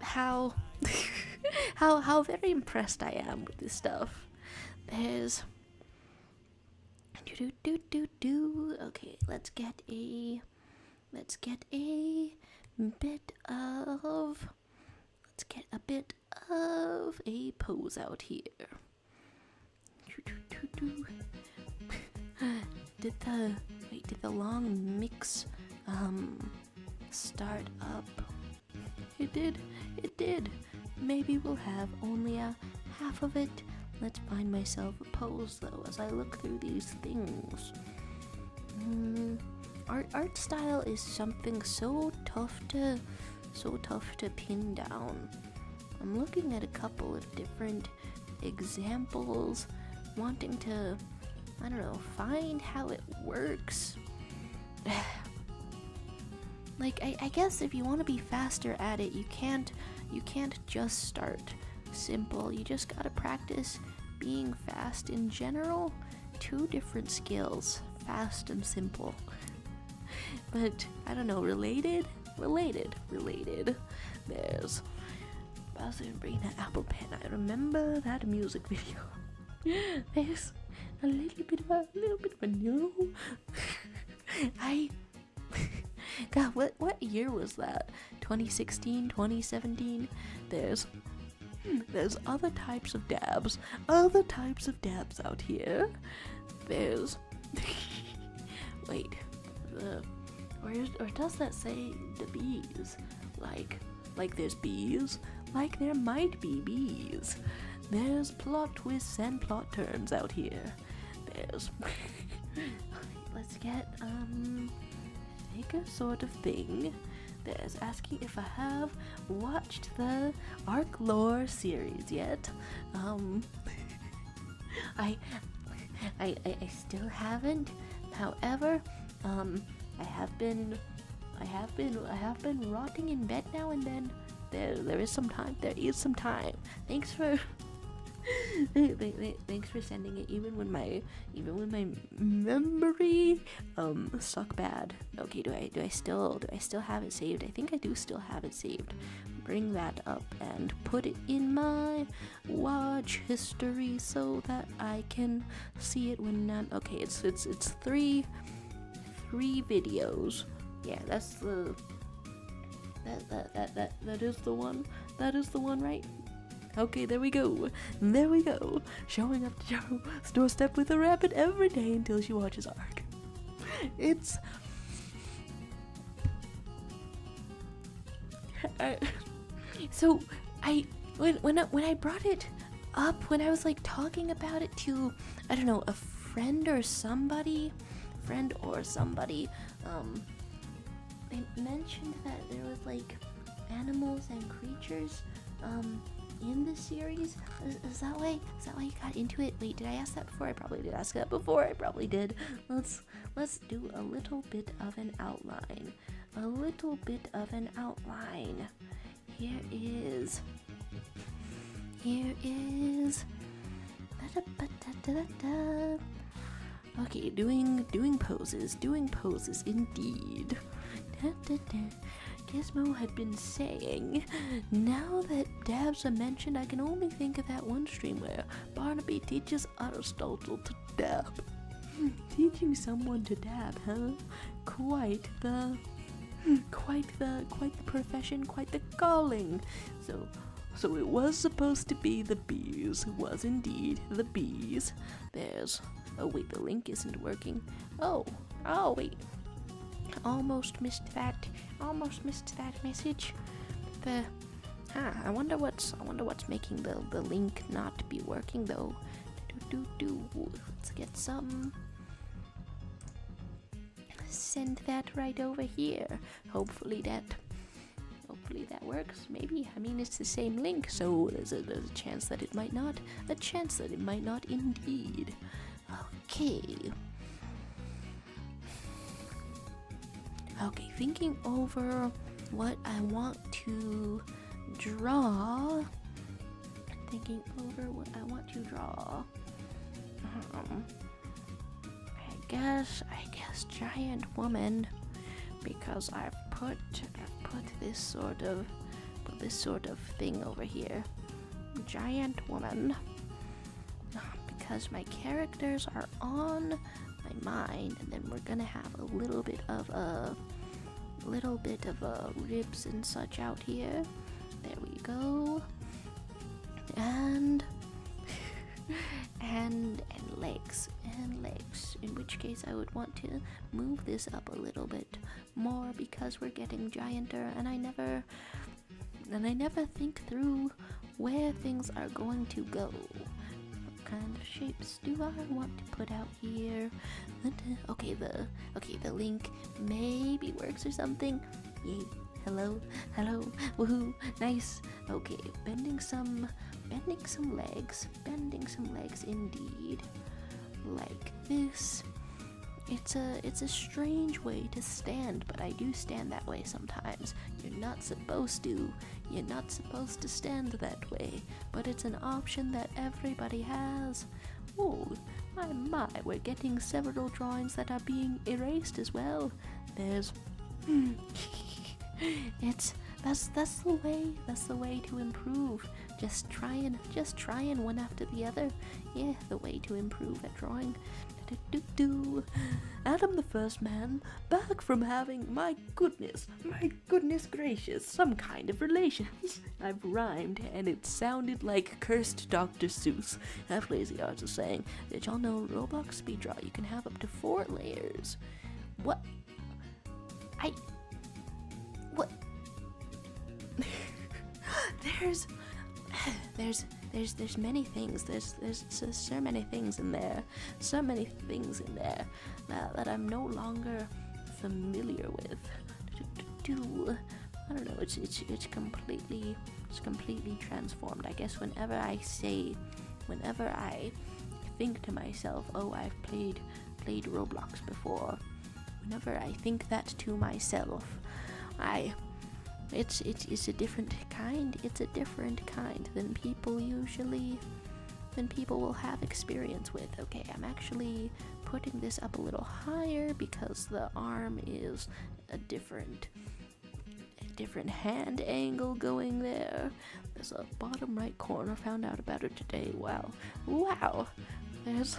how how very impressed I am with this stuff. There's okay, let's get a bit of a pose out here. Did the long mix start up? It did. Maybe we'll have only a half of it. Let's find myself a pose though as I look through these things. Art style is something so tough to pin down. I'm looking at a couple of different examples, wanting to, I don't know, find how it works. Like, I guess if you want to be faster at it, you can't just start simple. You just gotta practice being fast in general. Two different skills, fast and simple. But, I don't know, related. There's Bowser and Brina Apple Pen. I remember that music video. There's a little bit of a no. God, what year was that? 2016, 2017? There's other types of dabs out here. There's wait, or does that say the bees? Like there's bees? Like there might be bees. There's plot twists and plot turns out here. There's let's get figure sort of thing. There's asking if I have watched the Arc Lore series yet. I still haven't. However, I have been rotting in bed now and then. There is some time. Thanks for thanks for sending it. Even when my memory suck bad. Okay, do I still have it saved? I think I do still have it saved. Bring that up and put it in my watch history so that I can see it when I'm okay. It's three videos. Yeah, that's the that is the one. That is the one, right? Okay, there we go. Showing up to Joe's doorstep with a rabbit every day until she watches Ark. It's so when I brought it up, when I was like talking about it to, I don't know, a friend or somebody, they mentioned that there was like animals and creatures in the series. Is that why you got into it? Wait, did I ask that before? I probably did ask that before. I probably did. Let's do a little bit of an outline. Here is okay, doing poses indeed. Gizmo had been saying, now that dabs are mentioned, I can only think of that one stream where Barnaby teaches Aristotle to dab. Teaching someone to dab, huh? Quite the profession, quite the calling. So it was supposed to be the bees. It was indeed the bees. Oh wait, the link isn't working. Oh wait. Almost missed that message. I wonder what's making the link not be working though. Let's get some. Send that right over here. Hopefully that works. Maybe. I mean, it's the same link, so there's a chance that it might not. A chance that it might not indeed. Okay, thinking over what I want to draw. I guess giant woman, because I've put this sort of thing over here. Giant woman. Because my characters are on my mind, and then we're gonna have a little bit of ribs and such out here. There we go. And legs, in which case I would want to move this up a little bit more because we're getting gianter, and I never think through where things are going to go. What kind of shapes do I want to put out here? Okay, the link maybe works or something. Yay. Hello, woohoo, nice. Okay, bending some legs indeed. Like this. It's a strange way to stand, but I do stand that way sometimes. You're not supposed to stand that way, but it's an option that everybody has. Oh, my, we're getting several drawings that are being erased as well. There's that's the way to improve. Just trying one after the other. Yeah, the way to improve at drawing. Adam the First Man, back from having, my goodness gracious, some kind of relations. I've rhymed, and it sounded like cursed Dr. Seuss. Half Lazy Arts is saying, did y'all know Roblox Speed Draw, you can have up to 4 layers? What? There's many things. There's so many things in there. So many things in there that I'm no longer familiar with. I don't know. It's completely transformed. I guess whenever I think to myself, oh, I've played Roblox before. Whenever I think that to myself, it's a different kind. It's a different kind than people will have experience with. Okay, I'm actually putting this up a little higher because the arm is a different hand angle going there. There's a bottom right corner. Found out about it today. Wow. There's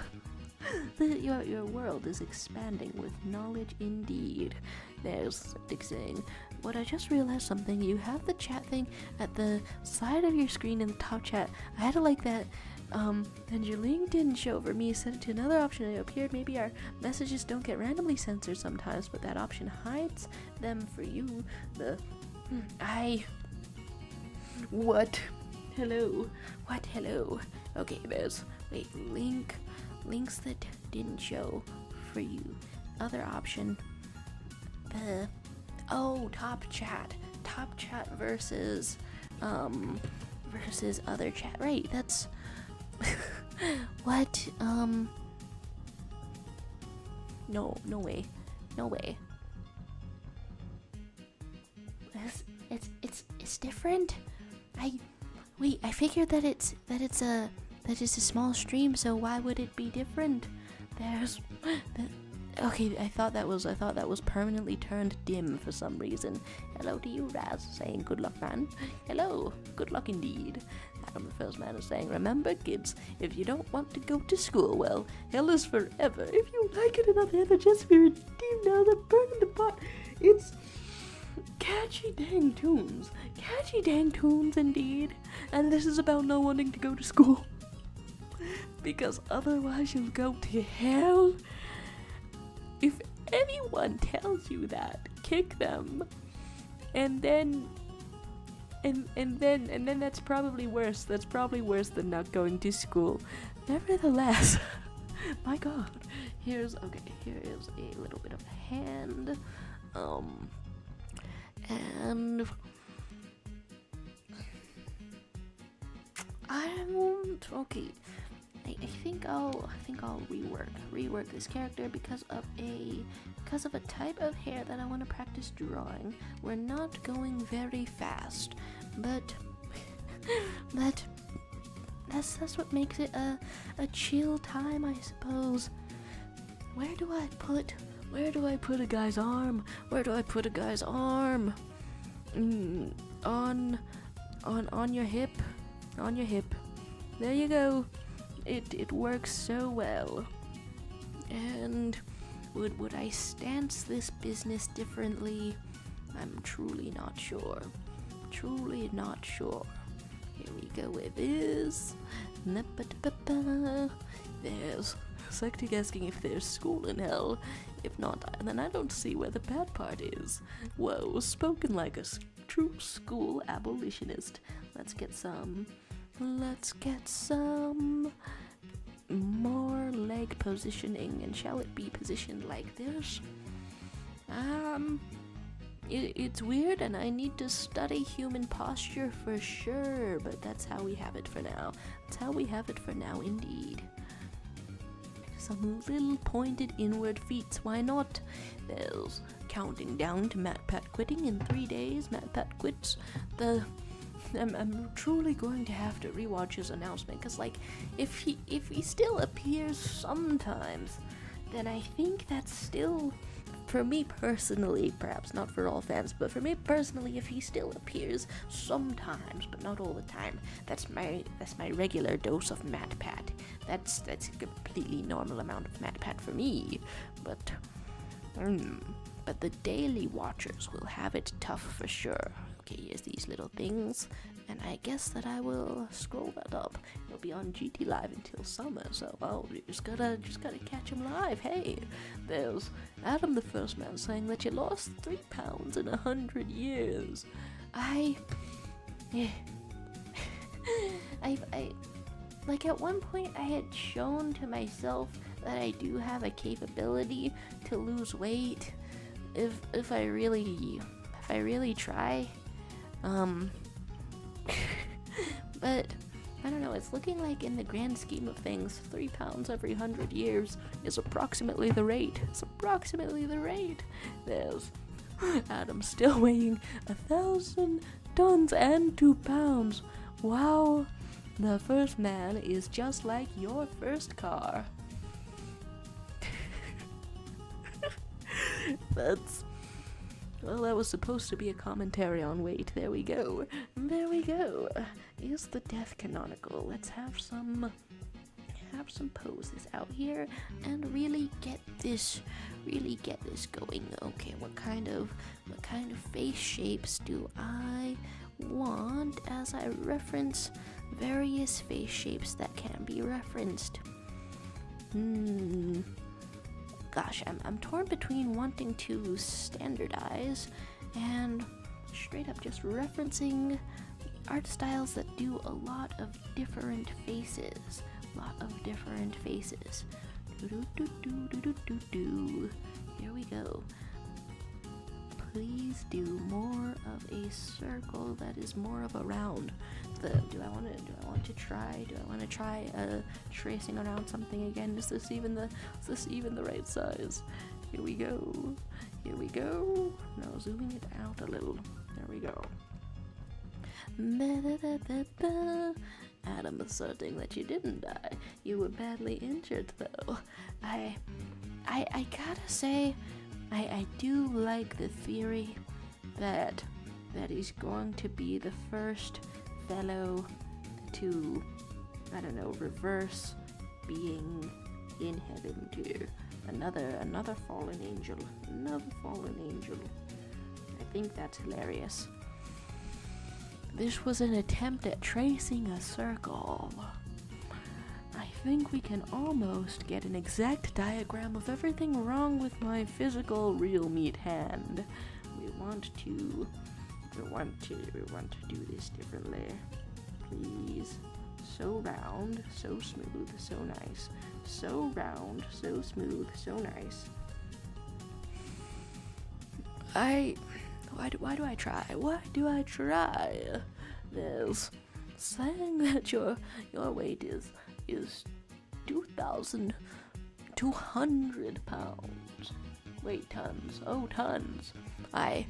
your world is expanding with knowledge indeed. There's Dick saying, but I just realized something. You have the chat thing at the side of your screen in the top chat. I had to like that And your link didn't show for me. Set it to another option and it appeared. Maybe our messages don't get randomly censored sometimes, but that option hides them for you. What? Hello? What? Hello? Okay, there's, links that didn't show for you. Other option, top chat versus other chat. Right, that's, what, no way. It's different. I figured that it's a small stream, so why would it be different? Okay, I thought that was permanently turned dim for some reason. Hello to you, Raz, saying good luck, man. Hello, good luck indeed. Adam the First Man is saying, remember, kids, if you don't want to go to school, well, hell is forever. If you like it enough, ever just be redeemed now, the burn in the pot. It's catchy dang tunes indeed. And this is about not wanting to go to school. Because otherwise you'll go to hell. If anyone tells you that, kick them. And then that's probably worse. That's probably worse than not going to school. Nevertheless, my god. Here is a little bit of a hand. And okay. I think I'll rework this character because of a type of hair that I want to practice drawing. We're not going very fast, but that's what makes it a chill time, I suppose. Where do I put a guy's arm? On your hip. There you go. It works so well. And would I stance this business differently? I'm truly not sure. Here we go with this. There's Sectic asking if there's school in hell. If not, then I don't see where the bad part is. Whoa, spoken like a true school abolitionist. Let's get some more leg positioning, and shall it be positioned like this? It's weird and I need to study human posture for sure, but that's how we have it for now. Indeed. Some little pointed inward feet, why not? There's counting down to MatPat quitting in 3 days. MatPat quits. I'm truly going to have to rewatch his announcement, because if he still appears sometimes, then I think that's still, for me personally, perhaps not for all fans, but for me personally, if he still appears sometimes but not all the time, that's my regular dose of MatPat. That's a completely normal amount of MatPat for me. But the daily watchers will have it tough for sure. Okay, here's these little things, and I guess that I will scroll that up. It'll be on GT Live until summer, so you just gotta catch him live. Hey, there's Adam the First Man saying that you lost 3 pounds in 100 years. At one point I had shown to myself that I do have a capability to lose weight if I really try. But I don't know, it's looking like in the grand scheme of things, 3 pounds every 100 years is approximately the rate. There's Adam still weighing 1,000 tons and 2 pounds. Wow, the first man is just like your first car. That was supposed to be a commentary on weight. There we go. Is the death canonical? Let's have some poses out here and really get this going. Okay, what kind of face shapes do I want as I reference various face shapes that can be referenced. Gosh, I'm torn between wanting to standardize and straight up just referencing art styles that do a lot of different faces. Here we go. Please do more of a circle that is more of a round. Do I want to try tracing around something again? Is this even the right size? Here we go. Now zooming it out a little. There we go. Adam asserting that you didn't die. You were badly injured though. I gotta say, I do like the theory that he's going to be the first fellow to, I don't know, reverse being in heaven to another fallen angel. I think that's hilarious. This was an attempt at tracing a circle. I think we can almost get an exact diagram of everything wrong with my physical real meat hand. We want to do this differently. Please. So round, so smooth, so nice. So round, so smooth, so nice. Why do I try? There's saying that your weight is 2,200 pounds. Wait, tons. Oh, tons. I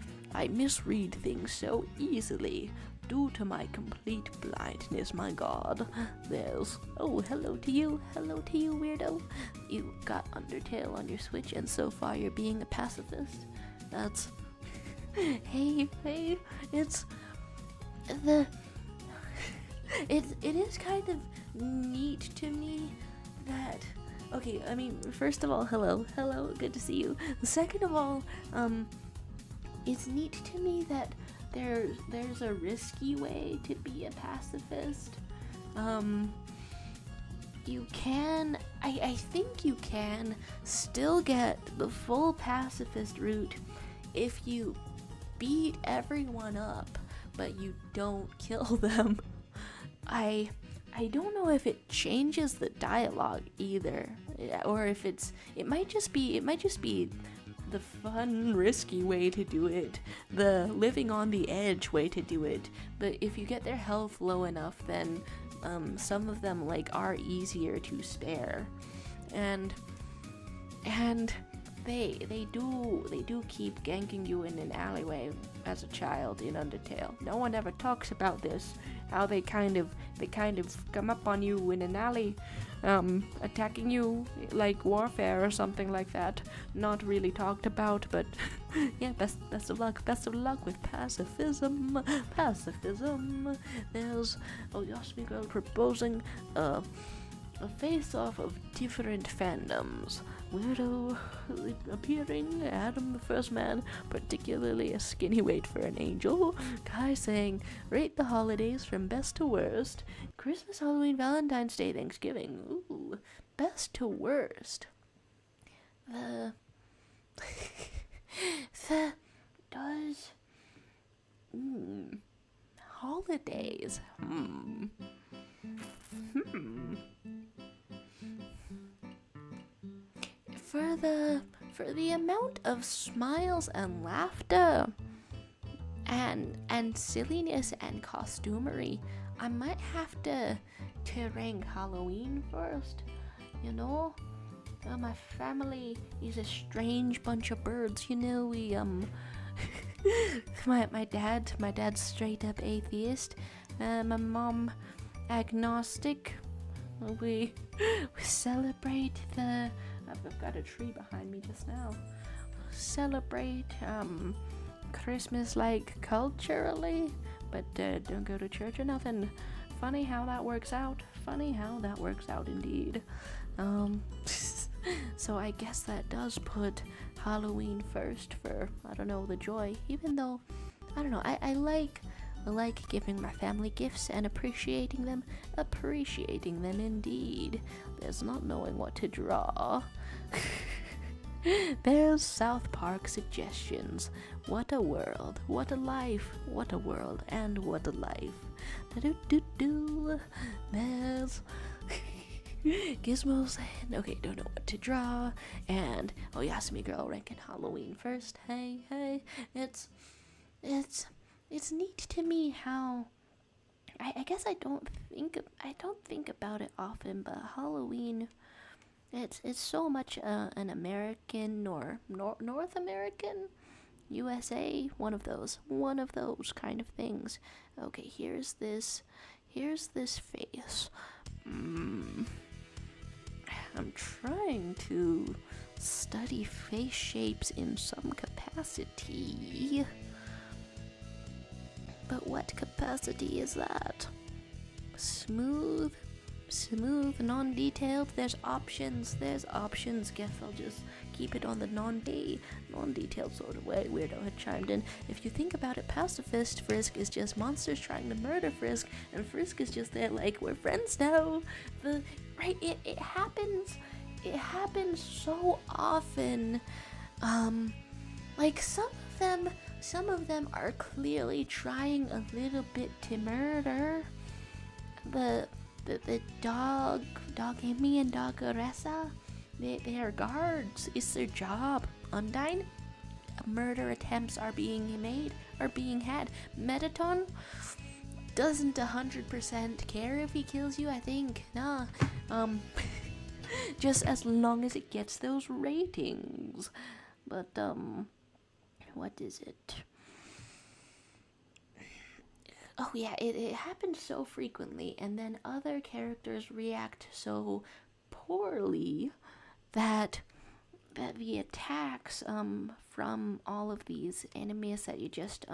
misread things so easily due to my complete blindness, my god. There's, oh, hello to you, weirdo. You got Undertale on your Switch, and so far you're being a pacifist. That's, hey, it's the, it is kind of neat to me that, okay, I mean, first of all, hello, good to see you. Second of all, it's neat to me that there's a risky way to be a pacifist. You can, I think you can still get the full pacifist route if you beat everyone up, but you don't kill them. I don't know if it changes the dialogue either, or if it might just be the fun, risky way to do it, the living on the edge way to do it. But if you get their health low enough, then some of them are easier to spare, and they do keep ganking you in an alleyway as a child in Undertale. No one ever talks about this, how they kind of come up on you in an alley, attacking you like warfare or something like that. Not really talked about, but yeah, best of luck with pacifism. There's Yasmi Girl proposing a face-off of different fandoms. Weirdo appearing, Adam the First Man, particularly a skinny weight for an angel. Kai saying, rate the holidays from best to worst. Christmas, Halloween, Valentine's Day, Thanksgiving. Ooh, best to worst. Holidays. For the amount of smiles and laughter and silliness and costumery, I might have to rank Halloween first. You know, my family is a strange bunch of birds. You know, we my dad's straight up atheist. My mom agnostic. We celebrate the. I've got a tree behind me just now. Celebrate Christmas culturally, but don't go to church or nothing. Funny how that works out. Indeed. So I guess that does put Halloween first for, I don't know, the joy. Even though, I don't know, I like I like giving my family gifts and appreciating them. Appreciating them indeed. There's not knowing what to draw. There's South Park suggestions. What a world, what a life, what a world, and what a life. Do-do-do-do. There's Gizmos. Okay, don't know what to draw. And oh, Yasumi girl ranking Halloween first. Hey, it's neat to me how I guess I don't think about it often, but Halloween. It's so much an American or North American, USA, one of those kind of things. Okay, here's this face. I'm trying to study face shapes in some capacity. But what capacity is that? Smooth, non-detailed. There's options. Guess I'll just keep it on the non-detailed sort of way. Weirdo had chimed in. If you think about it, pacifist Frisk is just monsters trying to murder Frisk, and Frisk is just there like, we're friends now. It happens so often. Like some of them are clearly trying a little bit to murder. The dog Amy and dog Aressa, they are guards. It's their job. Undyne, murder attempts are being had. Metaton doesn't 100% care if he kills you, I think. Nah. Just as long as it gets those ratings. But what is it? Oh yeah, it happens so frequently, and then other characters react so poorly that the attacks from all of these enemies that you just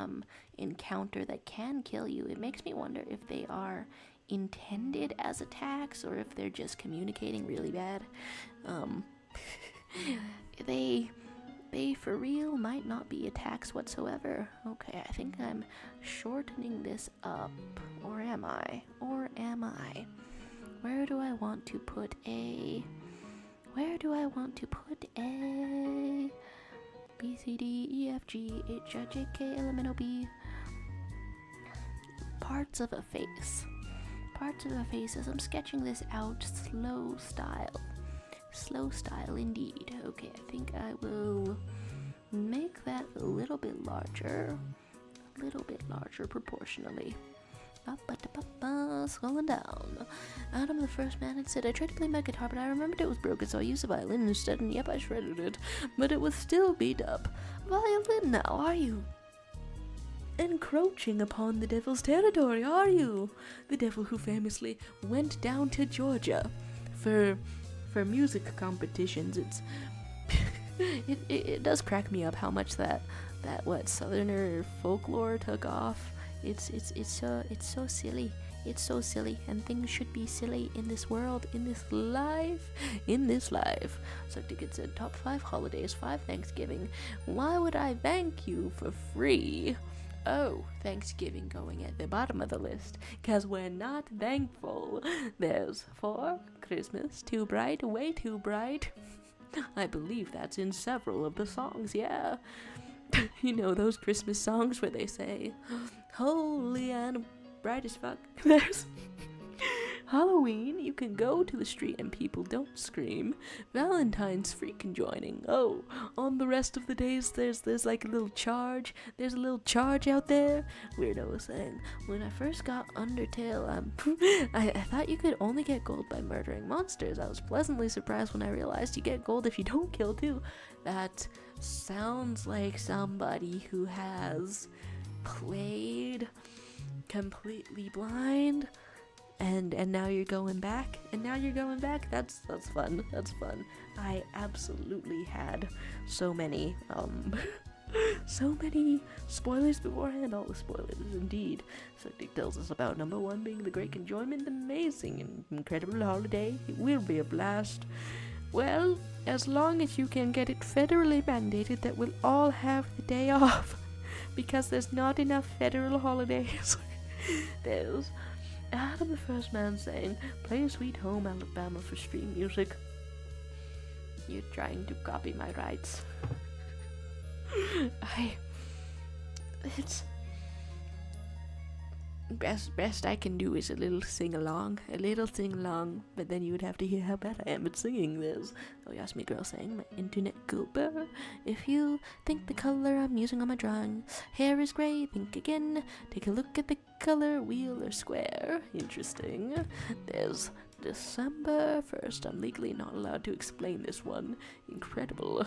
encounter that can kill you, it makes me wonder if they are intended as attacks or if they're just communicating really bad. They for real might not be attacks whatsoever. Okay, I think I'm shortening this up. Or am I? Where do I want to put A? B, C, D, E, F, G, H, I, J, K, L, M, N, O, P. Parts of a face as I'm sketching this out. Slow style indeed. Okay, I think I will make that a little bit larger proportionally. Scrolling down. Adam, the first man, had said, I tried to play my guitar, but I remembered it was broken, so I used a violin instead, and yep, I shredded it. But it was still beat up. Violin now, are you encroaching upon the devil's territory, are you? The devil who famously went down to Georgia for music competitions. It's it does crack me up how much that Southerner folklore took off. It's so silly. It's so silly, and things should be silly in this world, in this life. So Dickens said, top 5 holidays, 5 Thanksgiving. Why would I thank you for free? Oh, Thanksgiving going at the bottom of the list, 'cause we're not thankful. There's 4, Christmas, too bright, way too bright. I believe that's in several of the songs, yeah. You know, those Christmas songs where they say, holy and bright as fuck. There's Halloween, you can go to the street and people don't scream. Valentine's freaking joining. Oh, on the rest of the days there's like a little charge. There's a little charge out there. Weirdo was saying, when I first got Undertale, I thought you could only get gold by murdering monsters. I was pleasantly surprised when I realized you get gold if you don't kill too. That sounds like somebody who has played completely blind. And now you're going back. That's fun. I absolutely had so many spoilers beforehand. All the spoilers indeed. So Dick tells us about number 1 being the great enjoyment, amazing and incredible holiday. It will be a blast. Well, as long as you can get it federally mandated that we'll all have the day off. because there's not enough federal holidays. There's Adam the First Man saying, "Play Sweet Home Alabama for stream music." You're trying to copy my rights. It's best I can do is a little sing along, but then you would have to hear how bad I am at singing this. Oh, you asked me, girl, saying my internet goober. If you think the color I'm using on my drawing hair is gray, think again. Take a look at the color, wheel or square. Interesting. There's December 1st. I'm legally not allowed to explain this one. Incredible.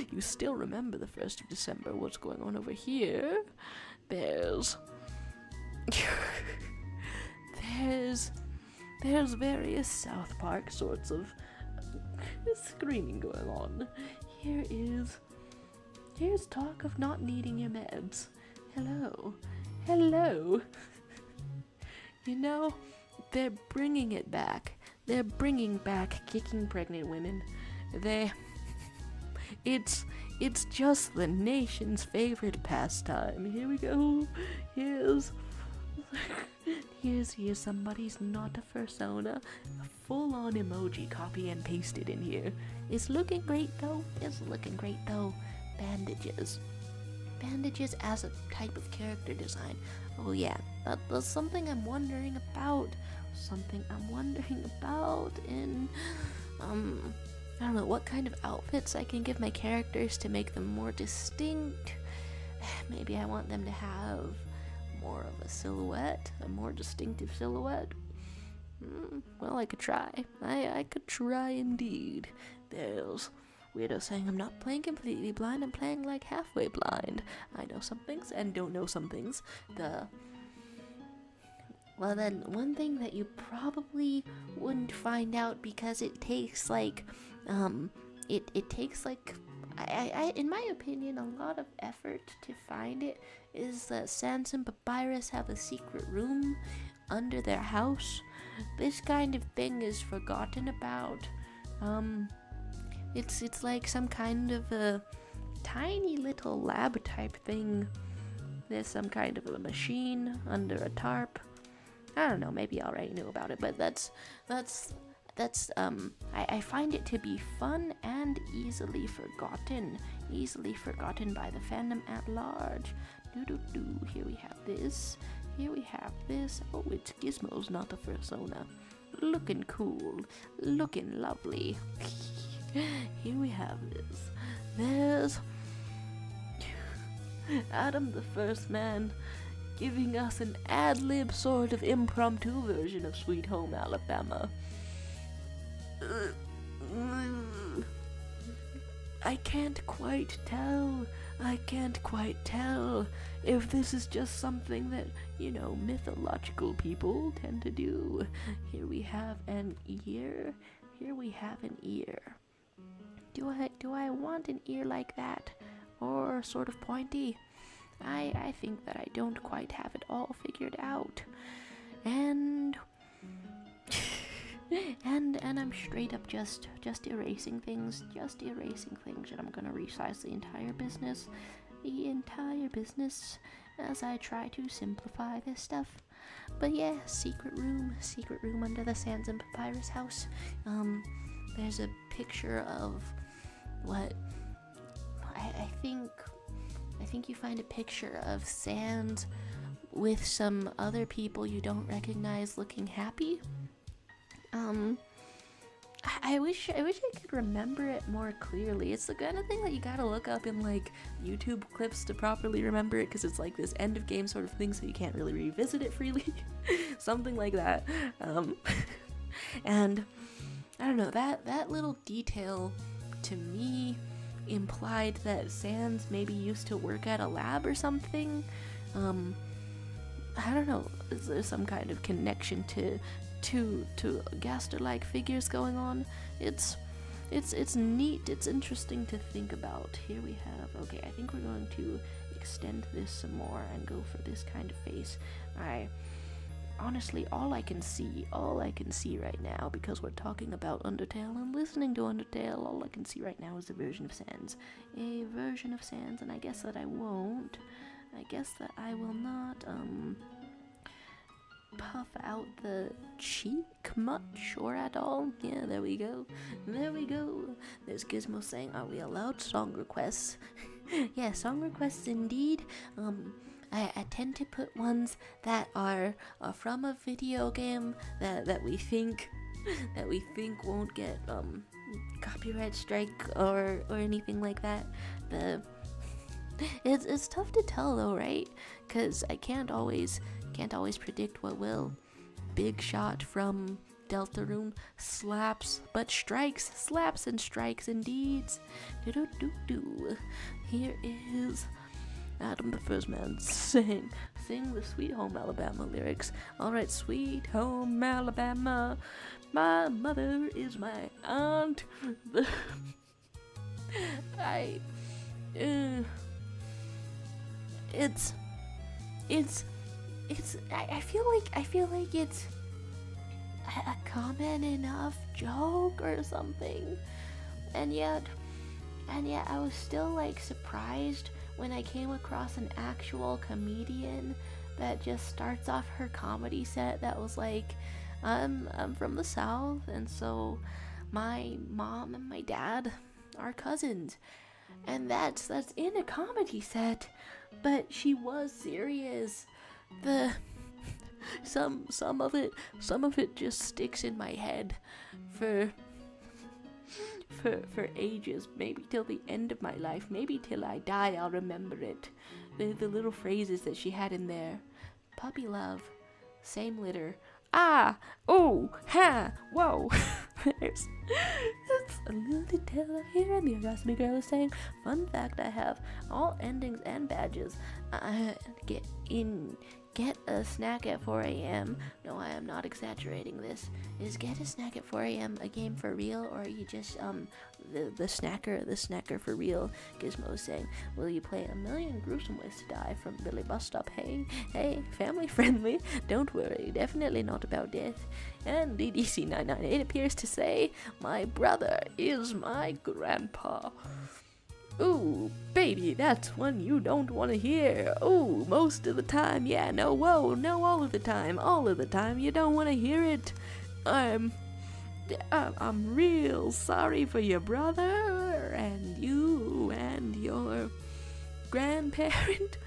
You still remember the 1st of December. What's going on over here? There's various South Park sorts of screaming going on. Here's talk of not needing your meds. Hello. You know, they're bringing it back. They're bringing back kicking pregnant women. It's just the nation's favorite pastime. Here we go. Here's somebody's not a fursona. A full-on emoji copy and pasted in here. It's looking great though. Bandages as a type of character design. Oh yeah, that's something I'm wondering about. In I don't know what kind of outfits I can give my characters to make them more distinct. Maybe I want them to have more of a silhouette, a more distinctive silhouette. Well, I could try. I could try indeed. There's Weirdo saying, "I'm not playing completely blind, I'm playing like halfway blind. I know some things and don't know some things." Well then, one thing that you probably wouldn't find out because it takes like, it takes like, I in my opinion, a lot of effort to find it, is that Sans and Papyrus have a secret room under their house. This kind of thing is forgotten about. It's like some kind of a tiny little lab type thing. There's some kind of a machine under a tarp. I don't know, maybe I already knew about it, but I find it to be fun and easily forgotten by the fandom at large. Here we have this. Oh, it's Gizmo's not a fursona. Looking cool, looking lovely. Here we have this. There's Adam the First Man giving us an ad-lib sort of impromptu version of Sweet Home Alabama. I can't quite tell if this is just something that, mythological people tend to do. Here we have an ear. Do I want an ear like that? Or sort of pointy? I think that I don't quite have it all figured out. And I'm straight up just erasing things, and I'm gonna resize the entire business as I try to simplify this stuff. But yeah, secret room under the Sans and Papyrus house. There's a picture of what I think you find a picture of Sans with some other people you don't recognize looking happy. I wish I could remember it more clearly. It's the kind of thing that you gotta look up in like YouTube clips to properly remember it, because it's like this end of game sort of thing, so you can't really revisit it freely. Something like that. And I don't know, that little detail to me implied that Sans maybe used to work at a lab or something. I don't know, is there some kind of connection to Gaster-like figures going on? It's neat, it's interesting to think about. Here we have, okay, I think we're going to extend this some more and go for this kind of face. Honestly, all I can see right now, because we're talking about Undertale and listening to Undertale, all I can see right now is a version of Sans, and I guess that I won't I guess that I will not, puff out the cheek much or at all. Yeah, there we go. There we go. There's Gizmo saying, are we allowed song requests? Yeah, song requests indeed. I tend to put ones that are from a video game that we think won't get copyright strike or anything like that. It's tough to tell though, right? 'Cause I can't always predict what will. Big Shot from Deltarune slaps but slaps and strikes indeed. Do. Here is Adam the First Man sing the Sweet Home Alabama lyrics. Alright, Sweet Home Alabama, my mother is my aunt. I feel like it's a common enough joke or something, and yet I was still like surprised when I came across an actual comedian that just starts off her comedy set that was like, I'm from the South, and so my mom and my dad are cousins, and that's in a comedy set, but she was serious. Some of it just sticks in my head for ages, maybe till the end of my life, maybe till I die I'll remember it. The little phrases that she had in there. Puppy love, same litter, ah, oh, ha, whoa. It's a little detail here, and the Orgasmic Girl is saying, fun fact I have, all endings and badges, get a snack at 4 a.m. No, I am not exaggerating this. Is get a snack at 4 a.m. a game for real, or are you just, the snacker for real? Gizmo is saying, will you play A Million Gruesome Ways to Die from Billy Bust Up? Hey, family friendly. Don't worry, definitely not about death. And DDC998 appears to say, my brother is my grandpa. Ooh, baby, that's one you don't want to hear. Ooh, most of the time, yeah, no, whoa, no, all of the time, you don't want to hear it. I'm real sorry for your brother, and you, and your grandparent.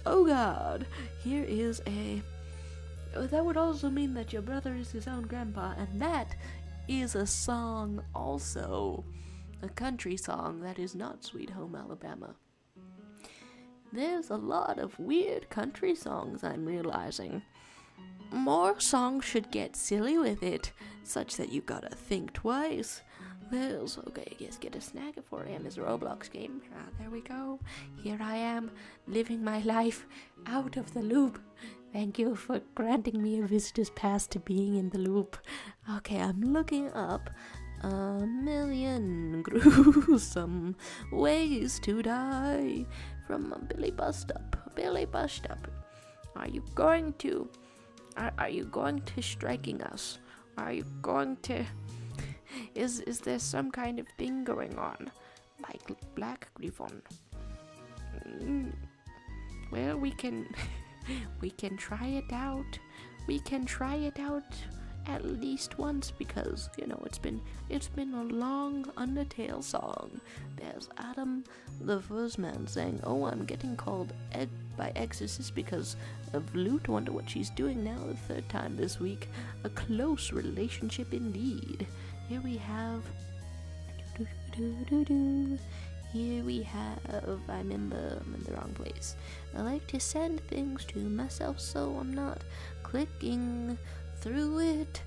Oh God, here is that would also mean that your brother is his own grandpa, and that is a song also. A country song that is not Sweet Home Alabama. There's a lot of weird country songs, I'm realizing. More songs should get silly with it, such that you gotta think twice. There's, okay, I guess get a snack at 4 a.m. is a Roblox game. There we go. Here I am, living my life out of the loop. Thank you for granting me a visitor's pass to being in the loop. Okay, I'm looking up A Million Gruesome Ways to Die from Billy Bust Up. Are you going to striking us? Are you going to, is there some kind of thing going on? Like Black Griffon. Well, we can try it out. We can try it out at least once, because it's been a long Undertale song. There's Adam the First Man saying, oh, I'm getting called Egg by Exorcist because of Loot. Wonder what she's doing now the third time this week. A close relationship indeed. Here we have I'm in the wrong place. I like to send things to myself, so I'm not clicking through it.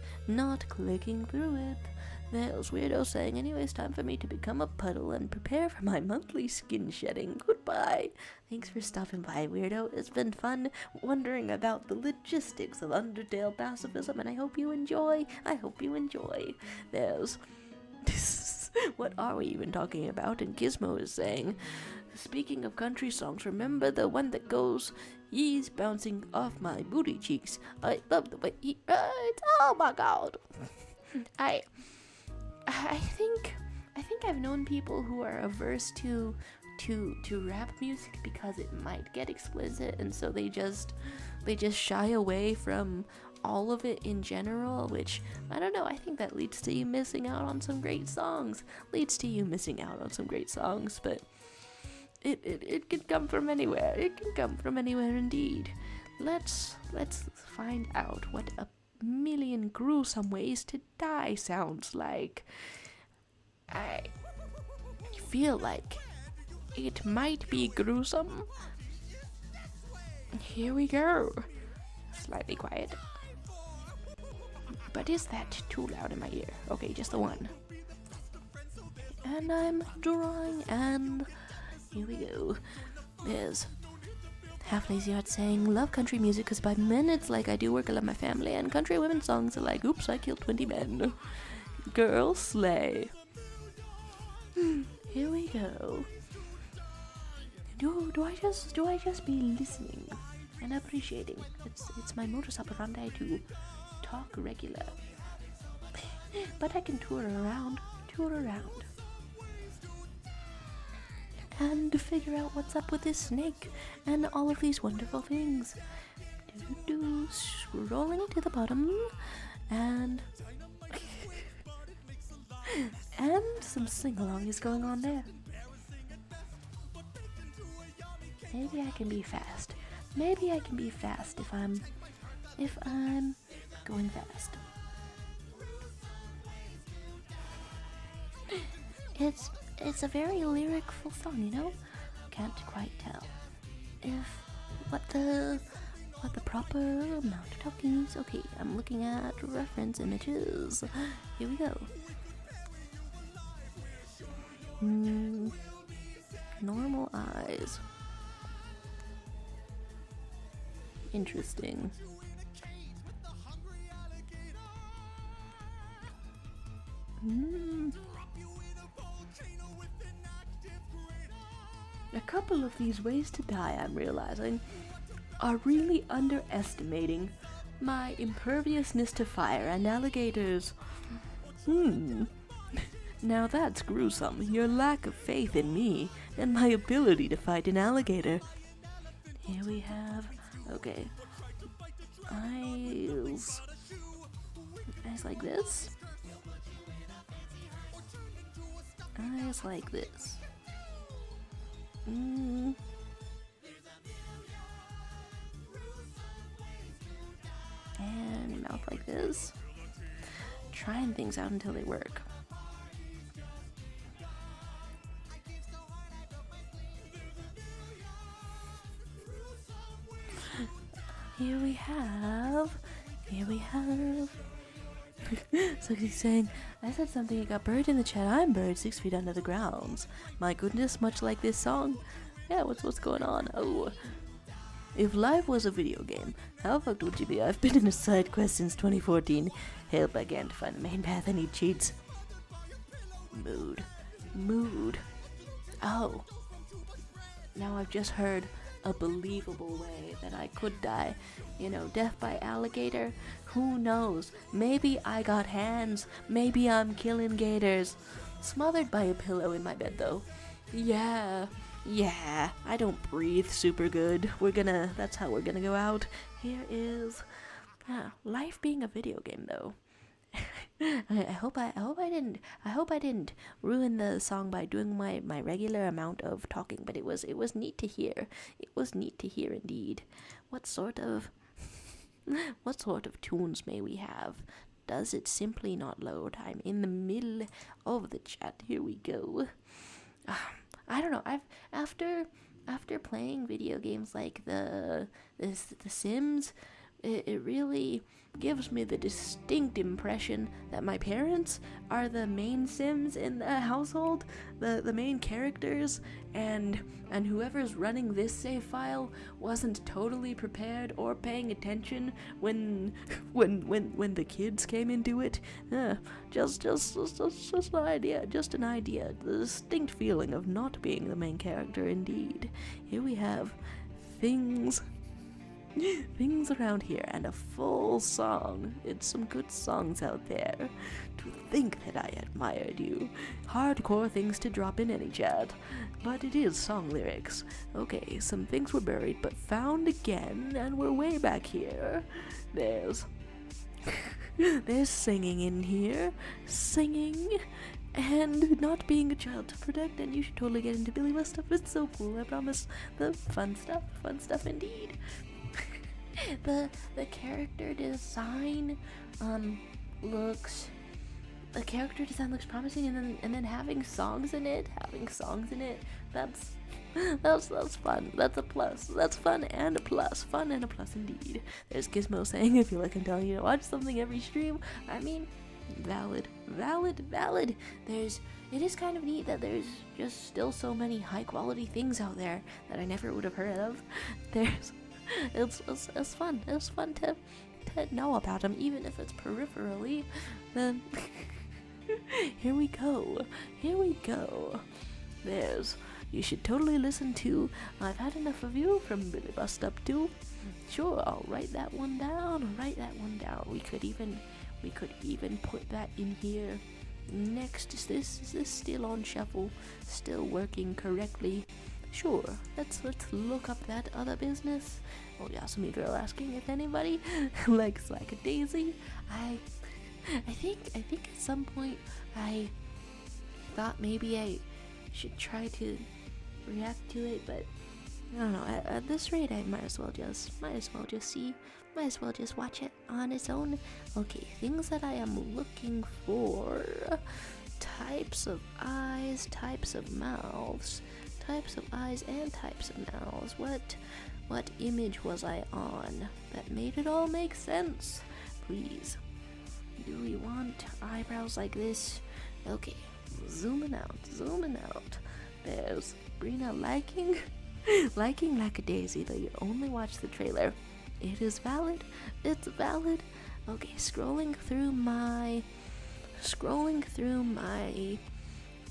There's Weirdo saying, anyways, time for me to become a puddle and prepare for my monthly skin shedding. Goodbye. Thanks for stopping by, Weirdo. It's been fun wondering about the logistics of Undertale pacifism, and I hope you enjoy. There's what are we even talking about? And Gizmo is saying, speaking of country songs, remember the one that goes, he's bouncing off my booty cheeks. I love the way he rides. Oh my God. I think I've known people who are averse to to rap music because it might get explicit, and so they just shy away from all of it in general, which, I don't know, I think that leads to you missing out on some great songs. But it can come from anywhere. It can come from anywhere indeed. Let's find out what a million gruesome ways to die sounds like. I feel like it might be gruesome. Here we go. Slightly quiet. But is that too loud in my ear? Okay, just the one. And I'm drawing, and here we go. There's Half Lazy Art saying, love country music because by men it's like I do work, I love my family, and country women songs are like, oops, I killed 20 men. Girl slay. Here we go. Do I just be listening and appreciating? It's my modus operandi to talk regular. But I can tour around. And figure out what's up with this snake and all of these wonderful things. Scrolling to the bottom, and and some sing-along is going on there. Maybe I can be fast. if I'm going fast. It's a very lyrical song, you know? Can't quite tell what the proper amount of talking is. Okay, I'm looking at reference images. Here we go. Normal eyes. Interesting. A couple of these ways to die, I'm realizing, are really underestimating my imperviousness to fire and alligators. Now that's gruesome, your lack of faith in me and my ability to fight an alligator. Here we have, okay, eyes like this, eyes like this. And mouth like this. Trying things out until they work. Here we have. So he's saying, I said something, it got buried in the chat. I'm buried 6 feet under the ground. My goodness, much like this song. Yeah, what's going on? Oh. If life was a video game, how fucked would you be? I've been in a side quest since 2014. Help, I can't find the main path, I need cheats. Mood. Oh. Now I've just heard a believable way that I could die. You know, death by alligator? Who knows? Maybe I got hands. Maybe I'm killing gators. Smothered by a pillow in my bed, though. Yeah, I don't breathe super good. That's how we're gonna go out. Here is life being a video game, though. I hope I didn't ruin the song by doing my regular amount of talking, but it was neat to hear. It was neat to hear indeed. What sort of tunes may we have? Does it simply not load? I'm in the middle of the chat. Here we go. I don't know. After playing video games like the Sims, it really gives me the distinct impression that my parents are the main Sims in the household, the main characters, and whoever's running this save file wasn't totally prepared or paying attention when the kids came into it. Just an idea, the distinct feeling of not being the main character indeed. Here we have things things around here and a full song. It's some good songs out there. To think that I admired you. Hardcore things to drop in any chat. But it is song lyrics. Okay, some things were buried but found again, and we're way back here. There's singing in here. Singing. And not being a child to protect, and you should totally get into Billy West stuff. It's so cool, I promise. The fun stuff indeed. the character design looks promising, and then having songs in it, that's fun. That's a plus. That's fun and a plus. Fun and a plus indeed. There's Gizmo saying, I feel like I'm telling you to watch something every stream. I mean, valid. It is kind of neat that there's just still so many high quality things out there that I never would have heard of. It's fun. It's fun to know about them, even if it's peripherally. Then here we go. You should totally listen to I've Had Enough of You from Billy Bust Up too. Sure, I'll write that one down. We could even put that in here next. Is this still on shuffle? Still working correctly? Sure. Let's look up that other business. Oh yeah, some girl asking if anybody likes like a daisy. I think at some point I thought maybe I should try to react to it, but I don't know. At this rate, I might as well just watch it on its own. Okay, things that I am looking for: types of eyes, types of mouths, types of eyes and types of mouths. What image was I on that made it all make sense? Please. Do we want eyebrows like this? Okay, zooming out. There's Brina liking like a daisy, though you only watch the trailer. It is valid. It's valid. Okay, scrolling through my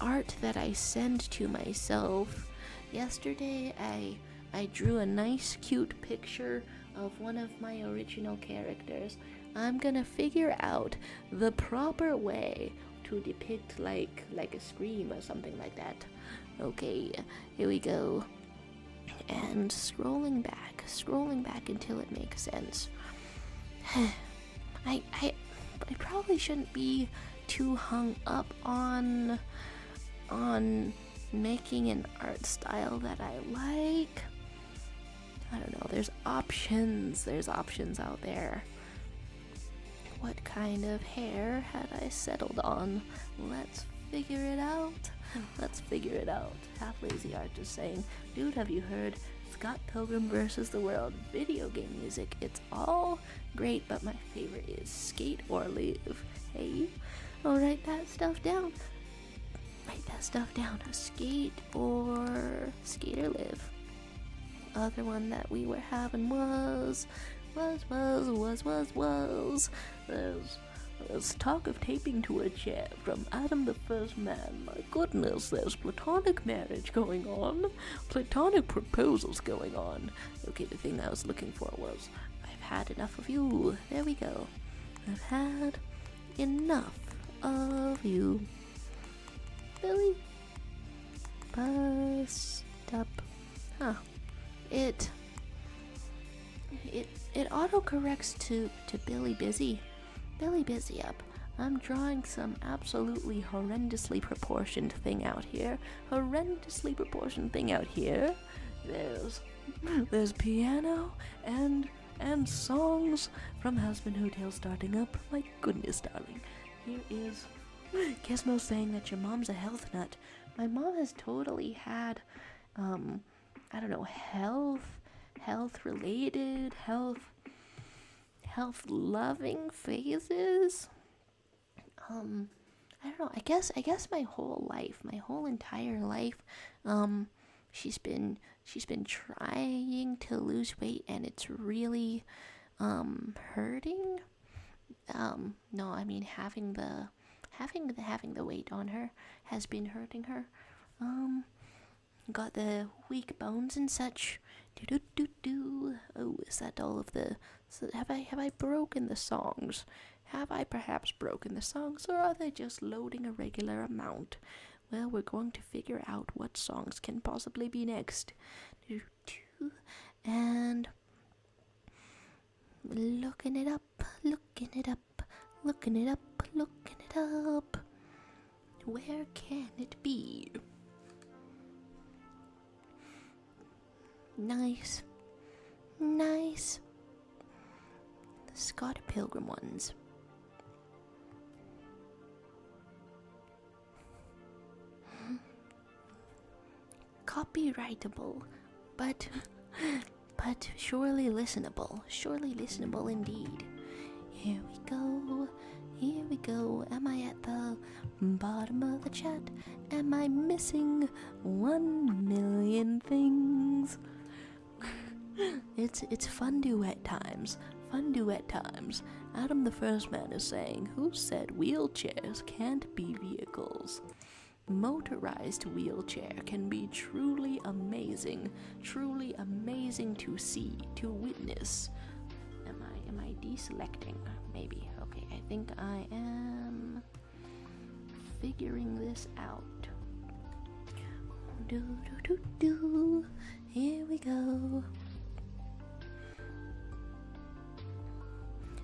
art that I send to myself. Yesterday I drew a nice cute picture of one of my original characters. I'm gonna figure out the proper way to depict like a scream or something like that. Okay, here we go. And scrolling back until it makes sense. I probably shouldn't be too hung up on making an art style that I like. I don't know, there's options out there. What kind of hair had I settled on? Let's figure it out. Half Lazy Art is saying, dude, have you heard Scott Pilgrim vs. the World video game music? It's all great, but my favorite is Skate or Live. Hey, I'll write that stuff down. Skate or Live. Other one that we were having was there's talk of taping to a chair from Adam the First Man. My goodness, there's platonic marriage going on. Platonic proposals going on. Okay, the thing I was looking for was I've had enough of you. There we go. I've had enough of you. Billy Bust Up. Huh. It autocorrects to Billy Busy. Billy Busy Up. I'm drawing some absolutely horrendously proportioned thing out here. There's piano and songs from Husband Hotel starting up. My goodness, darling. Here is Gizmo saying that your mom's a health nut. My mom has totally had, I don't know, health-related, health-loving phases. I don't know. I guess my whole entire life, she's been trying to lose weight, and it's really, hurting. No, I mean having the weight on her has been hurting her. got the weak bones and such. Do do do do. Oh, is that all of the? So have I broken the songs? Have I perhaps broken the songs, or are they just loading a regular amount? Well, we're going to figure out what songs can possibly be next. And looking it up, looking it up, looking it up, looking it up. Where can it be? Nice. Nice. The Scott Pilgrim ones. Copyrightable, but surely listenable indeed. Here we go. Am I at the bottom of the chat? Am I missing 1,000,000 things? It's fun duet times. Adam the First Man is saying, who said wheelchairs can't be vehicles? Motorized wheelchair can be truly amazing to see, to witness. Am I deselecting? Maybe. Okay, I think I am figuring this out. Do do do do. Here we go.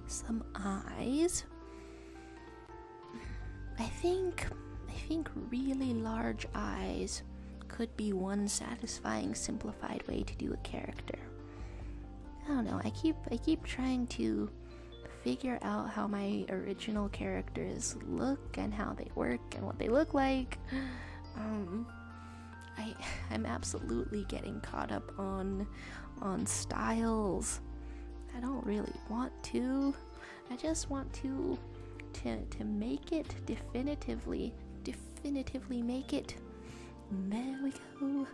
Some eyes. I think really large eyes could be one satisfying, simplified way to do a character. I don't know. I keep trying to figure out how my original characters look and how they work and what they look like. I'm absolutely getting caught up on styles. I don't really want to. I just want to make it definitively make it. There we go.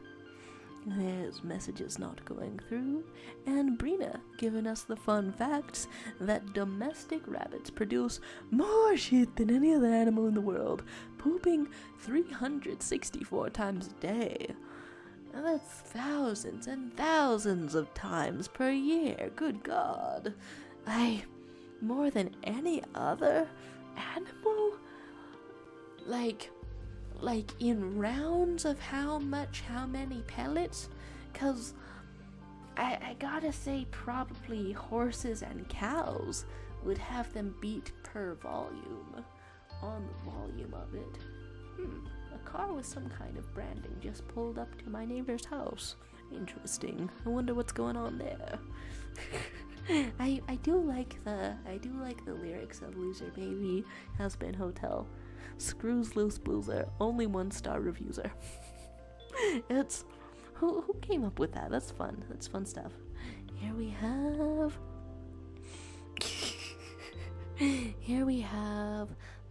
There's messages not going through, and Brina giving us the fun facts that domestic rabbits produce more shit than any other animal in the world, pooping 364 times a day. And that's thousands and thousands of times per year. Good God. More than any other animal? Like in rounds of how many pellets? 'Cause I gotta say probably horses and cows would have them beat per volume on the volume of it. A car with some kind of branding just pulled up to my neighbor's house. Interesting. I wonder what's going on there. I do like the lyrics of Loser Baby Has Been Hotel. Screws loose blueser, only 1-star reviewer. It's who came up with that? That's fun. That's fun stuff. Here we have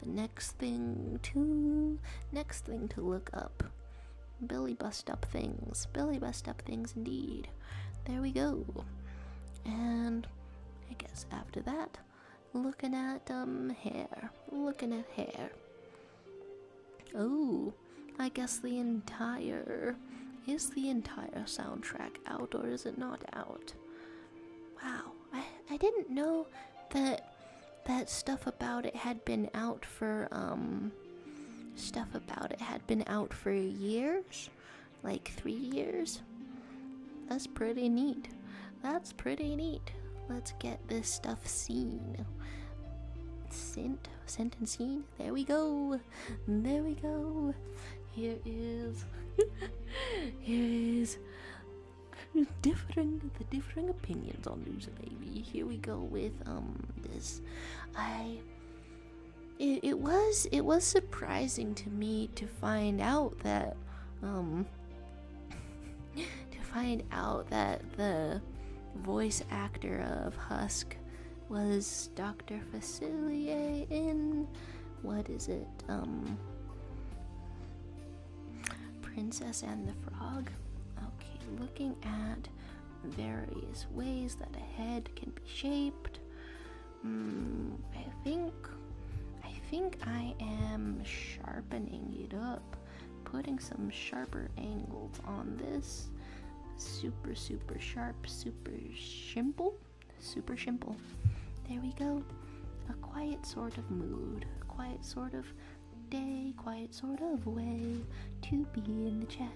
the next thing to look up. Billy bust up things indeed. There we go. And I guess after that, looking at hair. Oh, I guess the entire soundtrack out, or is it not out? Wow, I didn't know that stuff about it had been out for years, like 3 years. That's pretty neat. Let's get this stuff seen. Sent and seen. There we go. Here is the differing opinions on Loser Baby. Here we go with this. It was surprising to me to find out that the voice actor of Husk was Dr. Facilier in, what is it, Princess and the Frog. Okay, looking at various ways that a head can be shaped. I think I am sharpening it up putting some sharper angles on this. Super sharp, super shimple. There we go. A quiet sort of mood, quiet sort of day, quiet sort of way to be in the chat.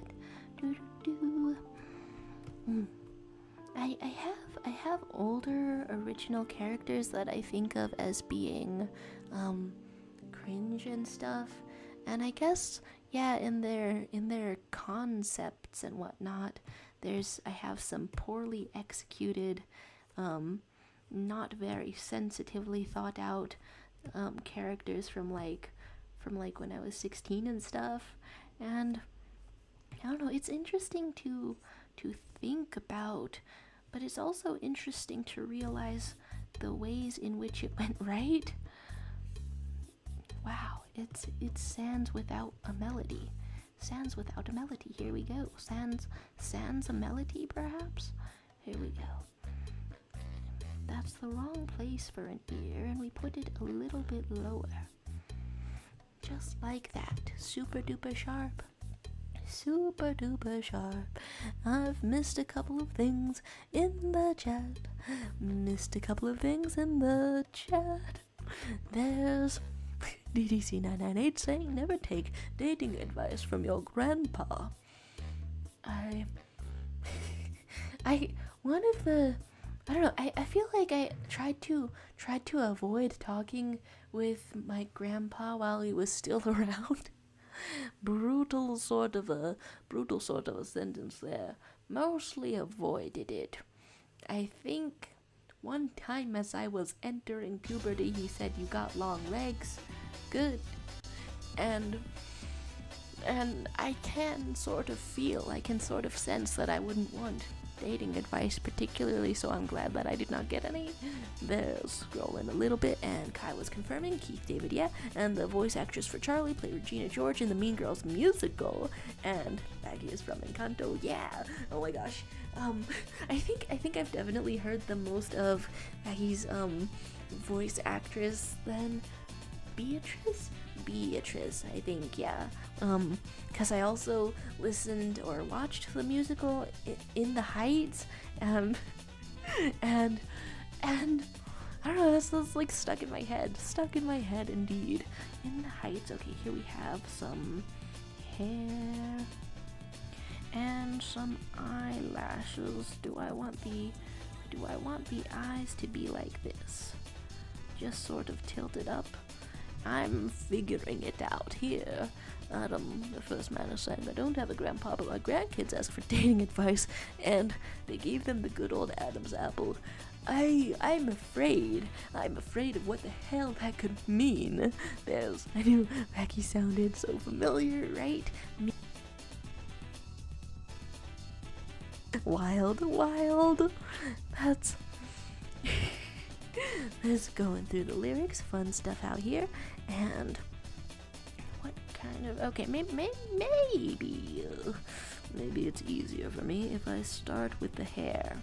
I have older original characters that I think of as being cringe and stuff, and I guess in their concepts and whatnot, I have some poorly executed, not very sensitively thought out characters from like when I was 16 and stuff, and I don't know, it's interesting to think about, but it's also interesting to realize the ways in which it went right. Wow, it's Sans without a melody. Sans without a melody. Here we go. Sans a melody, perhaps? Here we go. That's the wrong place for an ear, and we put it a little bit lower. Just like that. Super duper sharp. Super duper sharp. I've missed a couple of things in the chat. Missed a couple of things in the chat. There's DDC998 saying never take dating advice from your grandpa. I feel like I tried to avoid talking with my grandpa while he was still around. brutal sort of a sentence there. Mostly avoided it. I think one time as I was entering puberty, he said, "You got long legs." Good. And I can sort of sense that I wouldn't want dating advice particularly, so I'm glad that I did not get any. There's scrolling a little bit, and Kai was confirming, Keith David, yeah, and the voice actress for Charlie played Regina George in the Mean Girls musical, and Maggie is from Encanto, yeah, oh my gosh. I think I've definitely heard the most of Maggie's voice actress than Beatrice, I think, yeah. Because I also listened or watched the musical In the Heights, and I don't know, that's like stuck in my head indeed. In the Heights. Okay, here we have some hair and some eyelashes. Do I want the eyes to be like this? Just sort of tilted up. I'm figuring it out here. Adam, the first man, is saying, I don't have a grandpa, but my grandkids ask for dating advice, and they gave them the good old Adam's apple. I'm afraid of what the hell that could mean. I knew Becky sounded so familiar, right? Wild. That's going through the lyrics, fun stuff out here, and what kind of, okay, maybe it's easier for me if I start with the hair.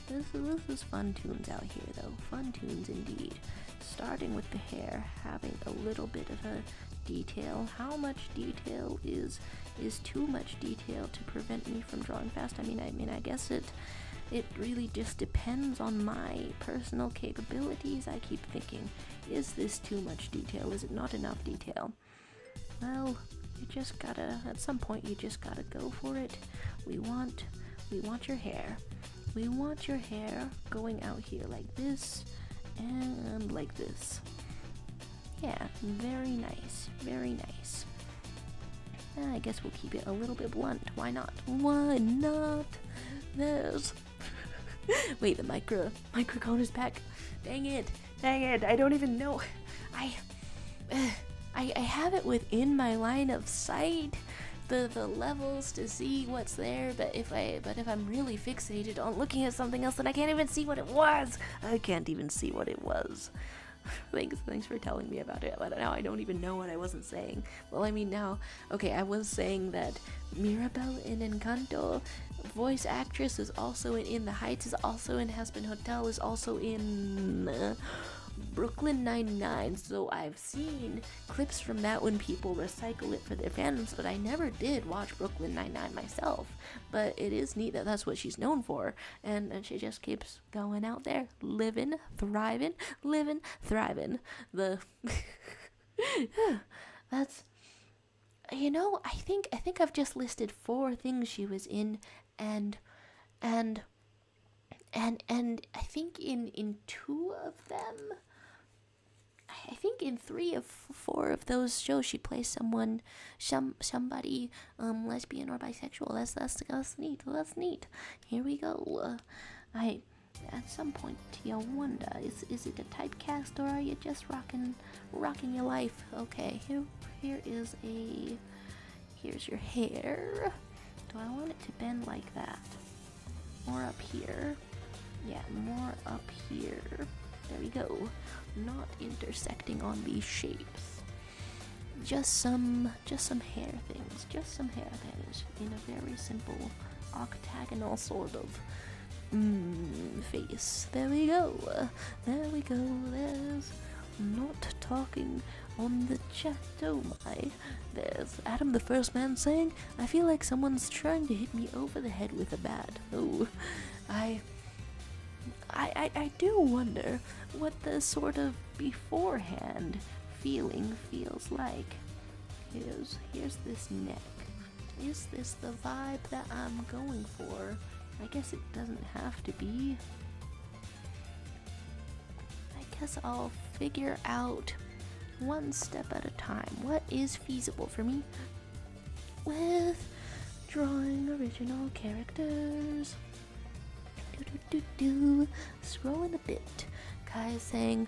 This is fun tunes out here, though. Fun tunes indeed. Starting with the hair, having a little bit of a detail. How much detail is too much detail to prevent me from drawing fast? I mean, I guess it really just depends on my personal capabilities. I keep thinking, is this too much detail? Is it not enough detail? Well, at some point you just gotta go for it. We want your hair. We want your hair going out here like this and like this. Yeah, very nice, very nice. I guess we'll keep it a little bit blunt. Why not? There's wait, the microphone is back. Dang it, I don't even know. I have it within my line of sight, the levels to see what's there, but if I'm really fixated on looking at something else, then I can't even see what it was. Thanks for telling me about it, but now I don't even know what I wasn't saying. Well, I mean now, okay, I was saying that Mirabel in Encanto, voice actress, is also in the Heights, is also in Has Been Hotel, is also in Brooklyn Nine-Nine, so I've seen clips from that when people recycle it for their fandoms, but I never did watch Brooklyn Nine-Nine myself. But it is neat that that's what she's known for, and she just keeps going out there, living, thriving. That's, I think I've just listed 4 things she was in, and I think in 2 of them, I think in 3 of 4 of those shows she plays somebody lesbian or bisexual. That's neat. That's neat. Here we go. At some point you wonder, is it a typecast, or are you just rocking your life? Okay, here's your hair. Do I want it to bend like that? More up here? Yeah, more up here. There we go. Not intersecting on these shapes. Just some hair things. Just some hair things in a very simple octagonal sort of face. There we go. There's not talking on the chat. Oh my. There's Adam the First Man saying, I feel like someone's trying to hit me over the head with a bat. Oh, I do wonder what the sort of beforehand feeling feels like. Here's this neck. Is this the vibe that I'm going for? I guess it doesn't have to be. I guess I'll figure out one step at a time what is feasible for me with drawing original characters. Scrolling a bit. Kai is saying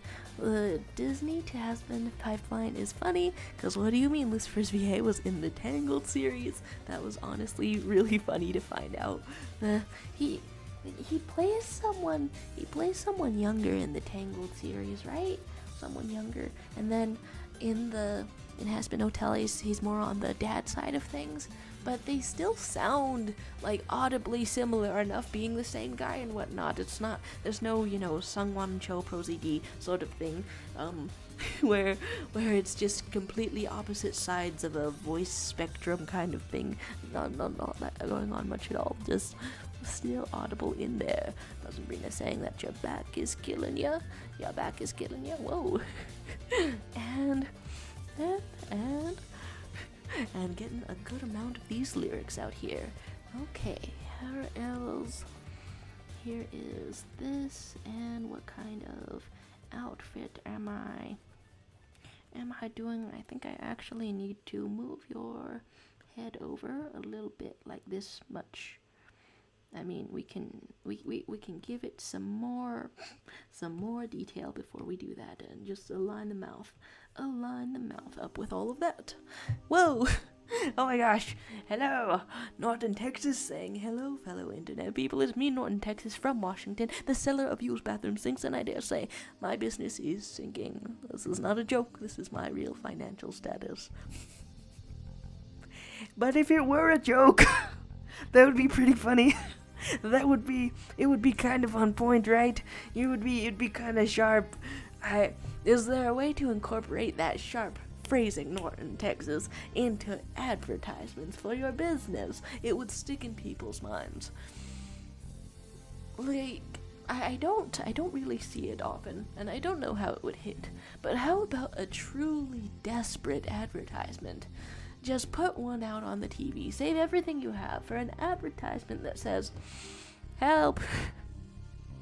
Disney to husband pipeline is funny, because what do you mean Lucifer's VA was in the Tangled series? That was honestly really funny to find out. He plays someone younger in the Tangled series, right? Someone younger, and then in Hazbin Hotel he's more on the dad side of things, but they still sound like audibly similar enough, being the same guy and whatnot. There's no Sungwon Cho Pro ZD sort of thing, where it's just completely opposite sides of a voice spectrum kind of thing. Not that going on much at all, just still audible in there. Sabrina saying that your back is killing ya. Your back is killing ya. Whoa. and getting a good amount of these lyrics out here. Okay, where else? Here is this, and what kind of outfit am I doing? I think I actually need to move your head over a little bit, like this much. I mean, we can give it some more detail before we do that, and just align the mouth up with all of that. Whoa! Oh my gosh! Hello, Norton, Texas, saying hello, fellow internet people. It's me, Norton, Texas, from Washington, the seller of used bathroom sinks, and I dare say my business is sinking. This is not a joke. This is my real financial status. But if it were a joke, that would be pretty funny. It would be kind of on point, right? It'd be kind of sharp. Is there a way to incorporate that sharp phrasing, Norton, Texas, into advertisements for your business? It would stick in people's minds. Like, I don't really see it often, and I don't know how it would hit. But how about a truly desperate advertisement? Just put one out on the TV. Save everything you have for an advertisement that says, "Help!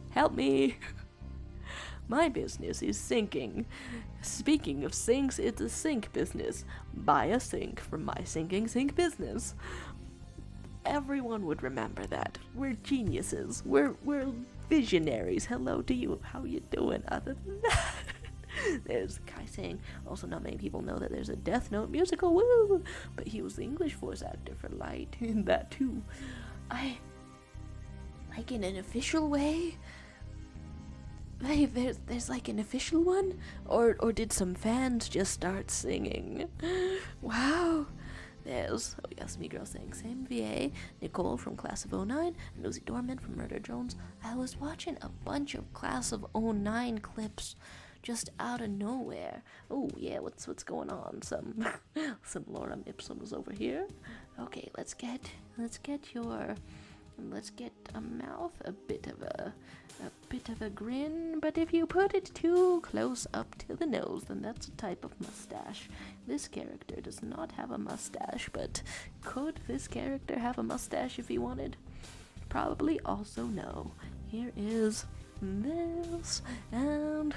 Help me! My business is sinking. Speaking of sinks, it's a sink business. Buy a sink from my sinking sink business." Everyone would remember that. We're geniuses. We're visionaries. Hello to you. How you doing? Other than that. There's Kai saying, also not many people know that there's a Death Note musical, woo! But he was the English voice actor for Light in that too. Like in an official way? There's like an official one? Or did some fans just start singing? Wow! There's, oh yes, me girl saying same VA, Nicole from Class of 09, and Lucy Dorman from Murder Drones. I was watching a bunch of Class of 09 clips just out of nowhere. Oh yeah, what's going on? Some lorem ipsums over here. Okay, let's get a mouth, a bit of a grin, but if you put it too close up to the nose, then that's a type of mustache. This character does not have a mustache, but could this character have a mustache if he wanted? Probably also no. Here is this, and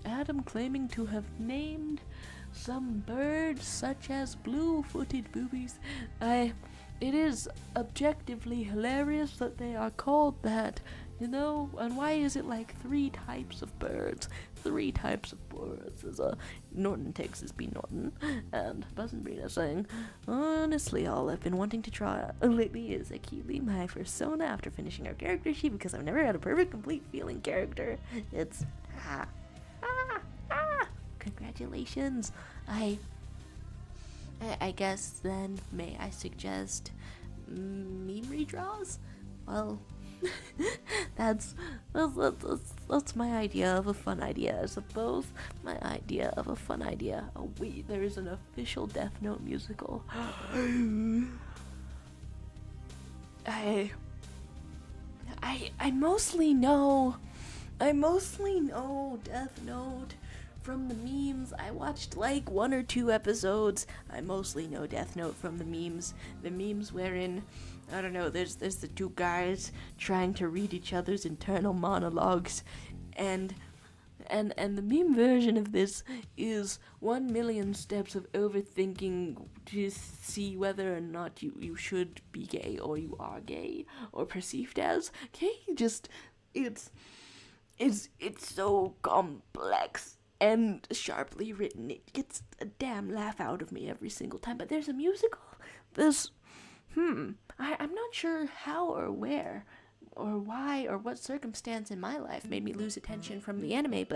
Adam claiming to have named some birds such as blue-footed boobies. It is objectively hilarious that they are called that, you know, and why is it like 3 types of birds? 3 types of birds. There's a Norton, Texas B. Norton, and Buzz and Brina saying, honestly, all I've been wanting to try lately is acutely my persona after finishing our character sheet because I've never had a perfect, complete feeling character. It's, congratulations. I guess then, may I suggest meme redraws? Well, that's my idea of a fun idea, I suppose. My idea of a fun idea. Oh wait, there is an official Death Note musical. I mostly know Death Note from the memes. I watched like 1 or 2 episodes. I mostly know Death Note from the memes. The memes wherein, I don't know, there's the 2 guys trying to read each other's internal monologues, and the meme version of this is 1 million steps of overthinking to see whether or not you should be gay, or you are gay, or perceived as gay. Just, it's so complex and sharply written. It gets a damn laugh out of me every single time. But there's a musical. I'm not sure how or where or why or what circumstance in my life made me lose attention from the anime,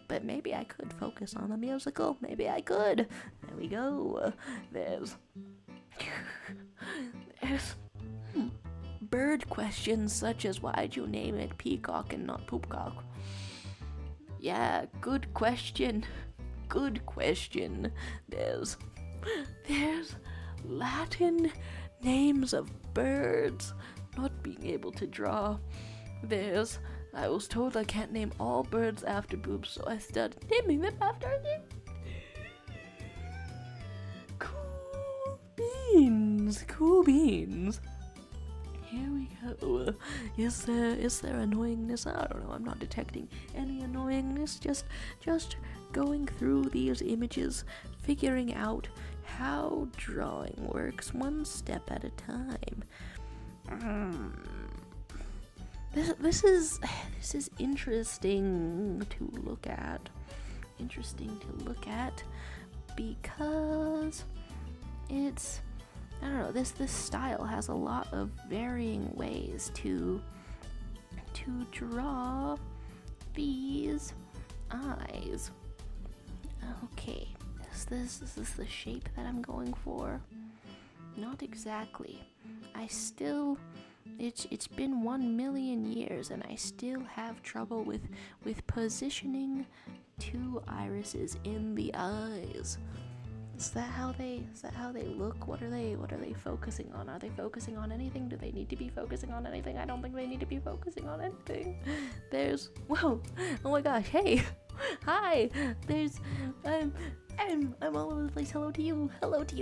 but maybe I could focus on a musical. Maybe I could. There we go. There's bird questions such as, why'd you name it Peacock and not Poopcock? Yeah, good question. Good question. There's Latin names of birds, not being able to draw. I was told I can't name all birds after boobs, so I started naming them after them. Cool beans. Here we go. Is there annoyingness? I don't know. I'm not detecting any annoyingness. Just going through these images, figuring out how drawing works one step at a time. This is interesting to look at. Because it's, I don't know, this style has a lot of varying ways to draw these eyes. Okay, is this the shape that I'm going for? Not exactly. It's been 1 million years and I still have trouble with positioning 2 irises in the eyes. Is that how they look? What are they focusing on? Are they focusing on anything? Do they need to be focusing on anything? I don't think they need to be focusing on anything. Whoa, oh my gosh, hey, hi, I'm all over the place. Hello to you,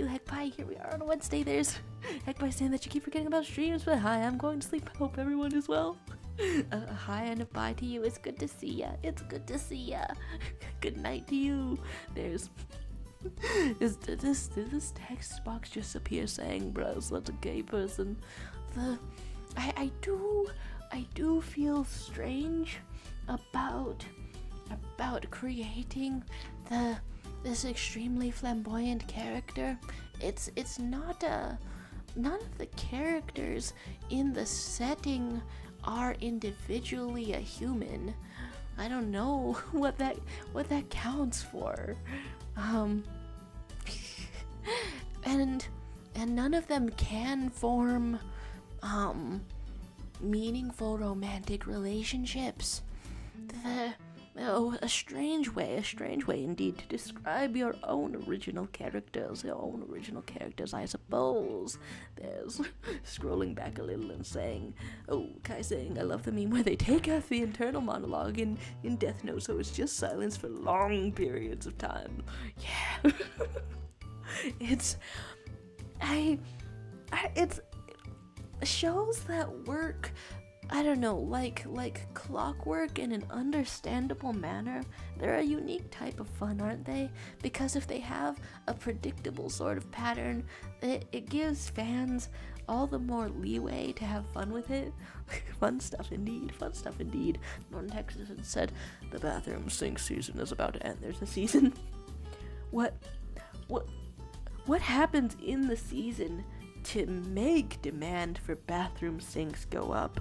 Heckpie. Here we are on a Wednesday. There's Heckpie saying that you keep forgetting about streams, but hi, I'm going to sleep. I hope everyone is well. Hi and a bye to you. It's good to see ya. Good night to you. Did this text box just appear saying, "Bros, that's a gay person"? I do feel strange about creating this extremely flamboyant character. It's not none of the characters in the setting are individually a human. I don't know what that counts for. And none of them can form meaningful romantic relationships. a strange way indeed to describe your own original characters, I suppose. There's scrolling back a little and saying, Kai saying, I love the meme where they take out the internal monologue in Death Note, so it's just silence for long periods of time. Yeah. It's shows that work, I don't know, like clockwork in an understandable manner. They're a unique type of fun, aren't they? Because if they have a predictable sort of pattern, it gives fans all the more leeway to have fun with it. Fun stuff indeed. Norton Texas had said, the bathroom sink season is about to end. There's a season. What happens in the season to make demand for bathroom sinks go up?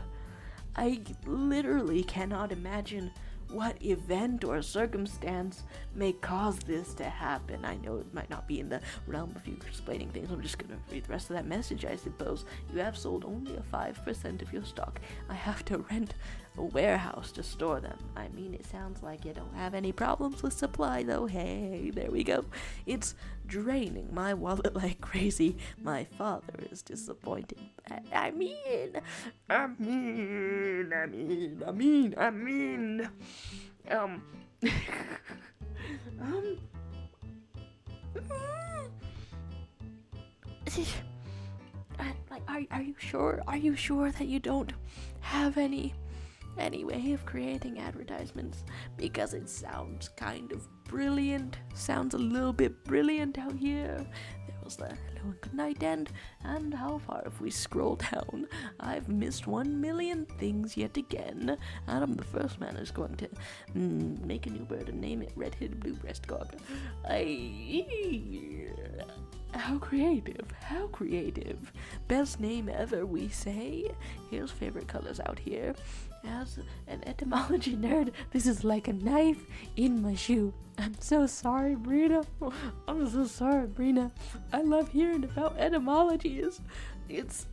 I literally cannot imagine what event or circumstance may cause this to happen. I know it might not be in the realm of you explaining things. I'm just gonna read the rest of that message, I suppose. You have sold only a 5% of your stock. I have to rent a warehouse to store them. I mean, it sounds like you don't have any problems with supply, though. Hey, there we go. It's draining my wallet like crazy. My father is disappointed. I mean. Are you sure? Are you sure that you don't have any way of creating advertisements? Because it sounds kind of brilliant. Sounds a little bit brilliant out here. There was the hello and good night and how far if we scroll down? I've missed 1 million things yet again. Adam, the first man, is going to make a new bird and name it Red-Headed Blue Breast Cock. How creative. Best name ever, we say. Here's favorite colors out here. As an etymology nerd, this is like a knife in my shoe. I'm so sorry, Brina. I love hearing about etymologies. It's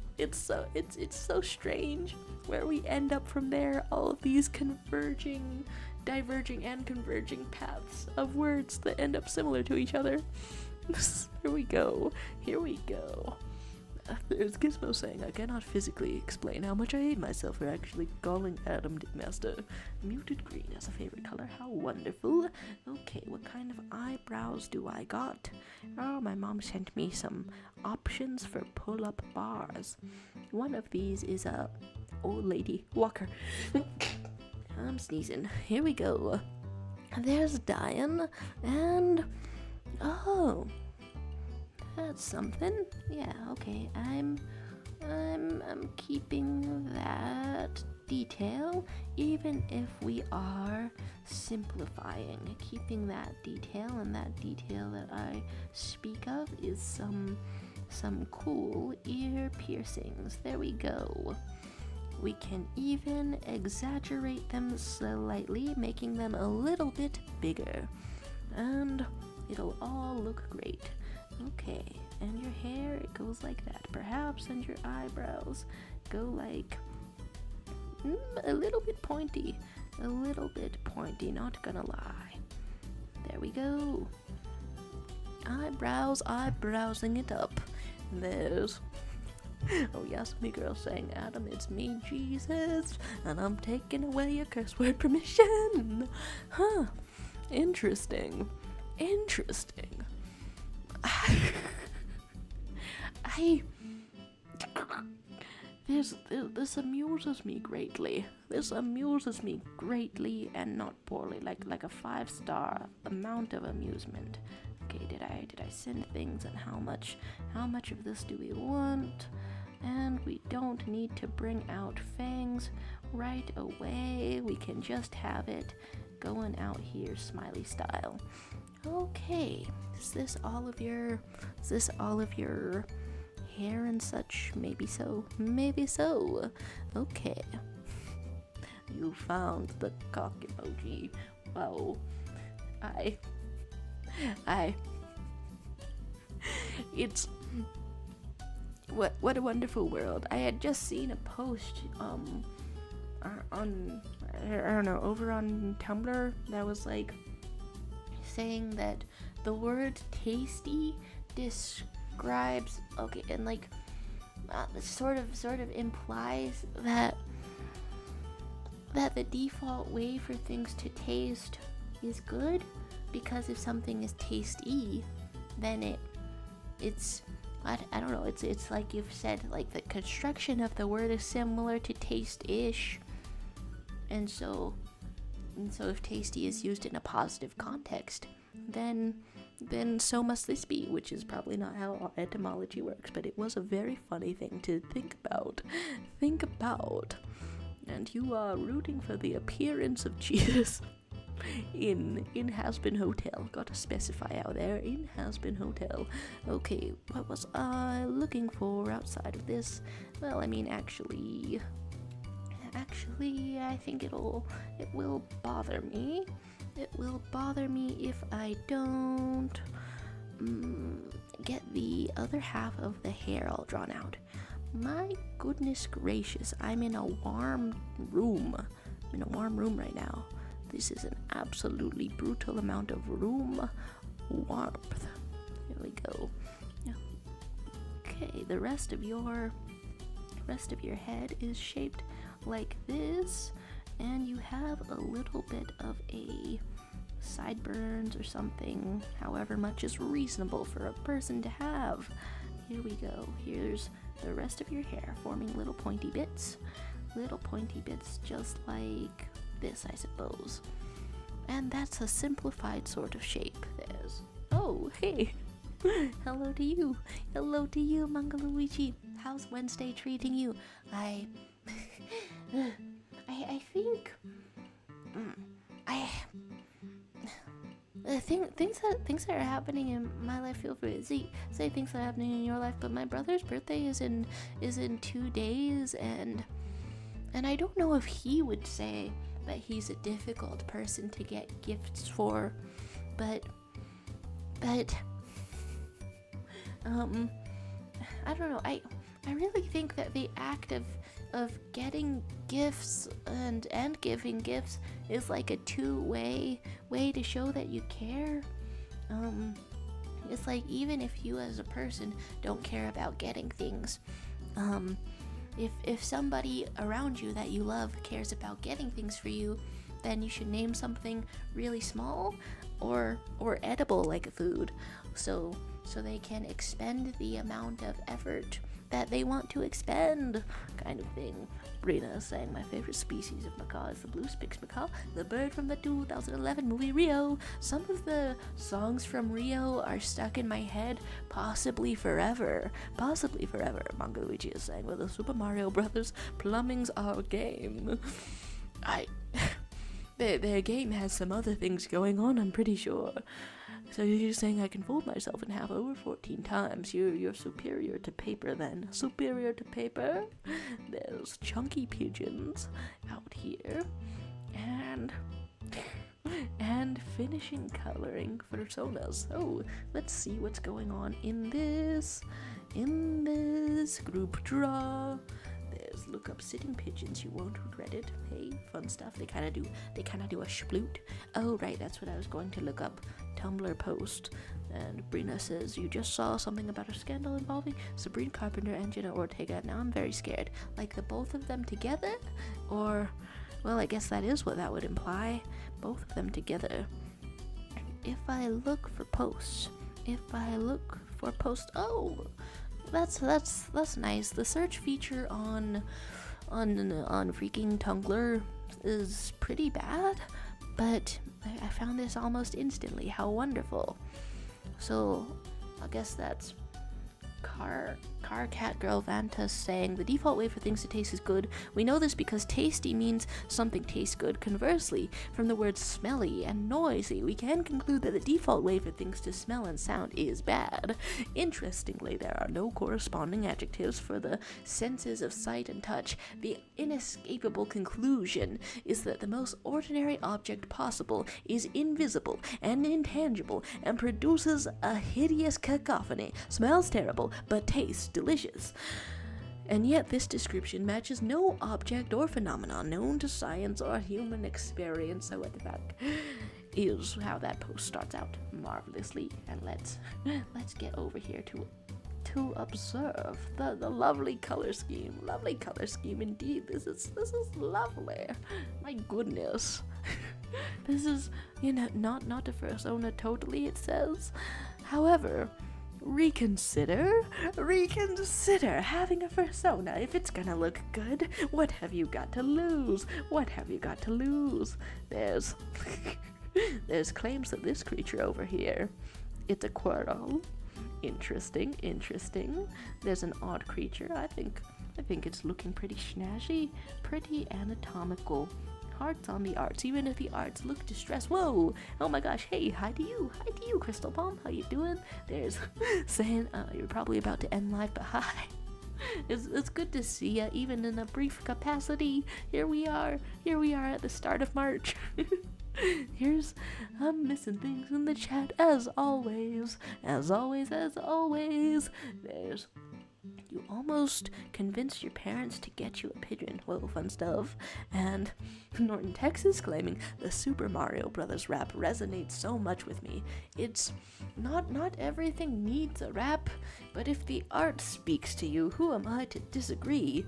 so strange where we end up from there. All of these diverging and converging paths of words that end up similar to each other. Here we go. There's Gizmo saying, I cannot physically explain how much I hate myself for actually calling Adam Dickmaster. Muted green as a favorite color. How wonderful. Okay, what kind of eyebrows do I got? Oh, my mom sent me some options for pull-up bars. One of these is a old lady walker. I'm sneezing. Here we go. There's Diane, and oh, that's something. Yeah, okay. I'm keeping that detail, even if we are simplifying. Keeping that detail, and that detail that I speak of is some cool ear piercings. There we go. We can even exaggerate them slightly, making them a little bit bigger. And it'll all look great. Okay, and your hair, it goes like that, perhaps, and your eyebrows go like a little bit pointy, not gonna lie. There we go. Eyebrowsing it up. There's oh yes, me girl saying, Adam, it's me, Jesus, and I'm taking away your curse word permission. Huh. Interesting. This amuses me greatly. And not poorly, like a 5-star amount of amusement. Okay, did I send things, and how much of this do we want? And we don't need to bring out fangs right away. We can just have it going out here smiley style. Okay, is this all of your hair and such? Maybe so. Okay. You found the cock emoji. Wow. It's what a wonderful world. I had just seen a post on I don't know, over on Tumblr that was like saying that the word tasty describes, okay, and like sort of implies that the default way for things to taste is good, because if something is tasty, then it's I don't know, it's like you've said, like the construction of the word is similar to taste-ish, and so if tasty is used in a positive context, then so must this be, which is probably not how etymology works, but it was a very funny thing to think about. And you are rooting for the appearance of Jesus in Has-Been Hotel. Gotta specify out there, in Has-Been Hotel. Okay, what was I looking for outside of this? Well, I mean, actually, I think it will bother me. It will bother me if I don't get the other half of the hair all drawn out. My goodness gracious, I'm in a warm room. I'm in a warm room right now. This is an absolutely brutal amount of room warmth. Here we go. Okay, the rest of your head is shaped like this, and you have a little bit of a sideburns or something, however much is reasonable for a person to have. Here we go. Here's the rest of your hair forming little pointy bits just like this, I suppose. And that's a simplified sort of shape. There's, oh, hey. Hello to you, Mangaluigi. How's Wednesday treating you? I think things that are happening in my life. Feel free to say things that are happening in your life. But my brother's birthday is in 2 days, and I don't know if he would say that he's a difficult person to get gifts for, but I don't know. I really think that the act of getting gifts and giving gifts is like a two-way way to show that you care. It's like, even if you as a person don't care about getting things, if somebody around you that you love cares about getting things for you, then you should name something really small or edible, like a food, so they can expend the amount of effort that they want to expend, kind of thing. Brina is saying my favorite species of macaw is the blue spix macaw, the bird from the 2011 movie Rio. Some of the songs from Rio are stuck in my head, possibly forever. Mangaluigi is saying, well, the Super Mario Brothers plumbing's our game. Their game has some other things going on, I'm pretty sure. So you're saying I can fold myself in half over 14 times. You're superior to paper then. Superior to paper. There's chunky pigeons out here. And finishing coloring personas. So let's see what's going on in this group draw. There's look up sitting pigeons, you won't regret it. Hey, fun stuff. They kinda do a sploot. Oh right, that's what I was going to look up. Tumblr post. And Brina says, you just saw something about a scandal involving Sabrina Carpenter and Jenna Ortega. Now I'm very scared. Like the both of them together? Or, well, I guess that is what that would imply. Both of them together. If I look for posts. Oh, that's nice. The search feature on freaking Tumblr is pretty bad, but I found this almost instantly. How wonderful. So I guess that's Car Cat Girl Vanta saying the default way for things to taste is good. We know this because tasty means something tastes good. Conversely, from the words smelly and noisy, we can conclude that the default way for things to smell and sound is bad. Interestingly, there are no corresponding adjectives for the senses of sight and touch. The inescapable conclusion is that the most ordinary object possible is invisible and intangible and produces a hideous cacophony. Smells terrible, but tastes delicious. And yet this description matches no object or phenomenon known to science or human experience. So what the fuck is how that post starts out marvelously. And let's get over here to observe the lovely color scheme. Lovely color scheme indeed. This is lovely. My goodness. This is, not a persona totally, it says. However, reconsider having a persona. If it's gonna look good, what have you got to lose? What have you got to lose? There's claims that this creature over here, it's a Korra. Interesting. There's an odd creature. I think it's looking pretty snazzy, pretty anatomical. Hearts on the arts, even if the arts look distressed. Whoa! Oh my gosh! Hey, hi to you, Crystal Palm. How you doing? There's saying you're probably about to end life, but hi. It's good to see you, even in a brief capacity. Here we are at the start of March. Here's I'm missing things in the chat as always. There's you almost convinced your parents to get you a pigeon. Whoa, fun stuff. And Norton, Texas claiming the Super Mario Brothers rap resonates so much with me. It's not everything needs a rap, but if the art speaks to you, who am I to disagree?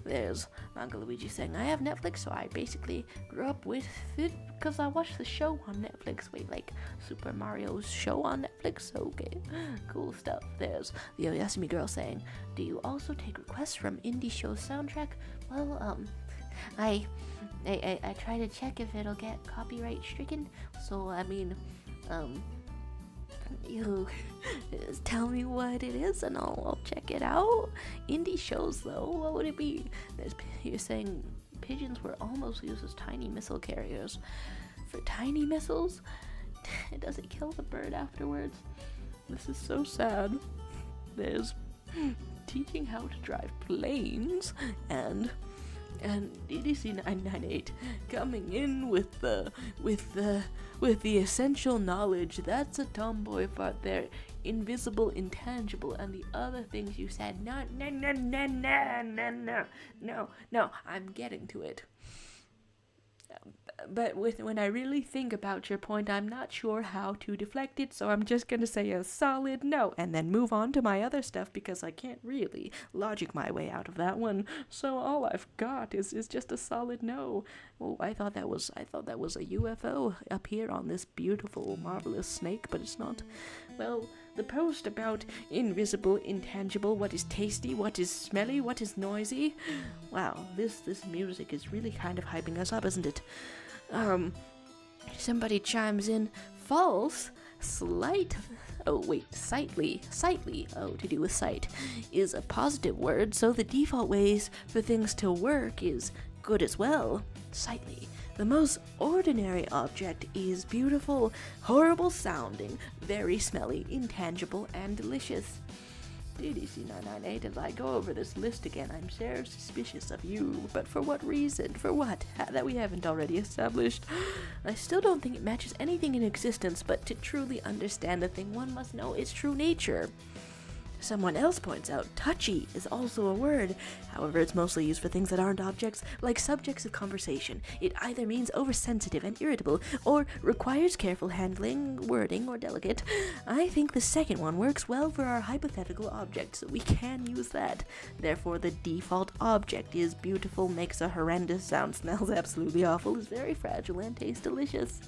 There's Uncle Luigi saying, I have Netflix, so I basically grew up with it because I watched the show on Netflix. Wait, like Super Mario's show on Netflix? Okay, cool stuff. There's the Oyasumi girl saying, do you also take requests from indie show soundtrack? Well, I try to check if it'll get copyright stricken. So I mean, you tell me what it is and I'll check it out. Indie shows though, what would it be? You're saying pigeons were almost used as tiny missile carriers. For tiny missiles, does it kill the bird afterwards? This is so sad. There's teaching how to drive planes and DDC 998 coming in with the essential knowledge. That's a tomboy part there. Invisible, intangible, and the other things you said. No, I'm getting to it. But when I really think about your point, I'm not sure how to deflect it, so I'm just gonna say a solid no, and then move on to my other stuff because I can't really logic my way out of that one. So all I've got is just a solid no. Oh, I thought that was a UFO up here on this beautiful, marvelous snake, but it's not. Well, the post about invisible, intangible, what is tasty, what is smelly, what is noisy. Wow, this music is really kind of hyping us up, isn't it? Somebody chimes in, false, sightly, to do with sight, is a positive word, so the default ways for things to work is good as well. Sightly. The most ordinary object is beautiful, horrible sounding, very smelly, intangible, and delicious. DDC 998, as I go over this list again, I'm so suspicious of you. But for what reason? For what? That we haven't already established. I still don't think it matches anything in existence, but to truly understand the thing, one must know its true nature. Someone else points out, touchy is also a word. However, it's mostly used for things that aren't objects, like subjects of conversation. It either means oversensitive and irritable, or requires careful handling, wording, or delicate. I think the second one works well for our hypothetical object, so we can use that. Therefore, the default object is beautiful, makes a horrendous sound, smells absolutely awful, is very fragile, and tastes delicious.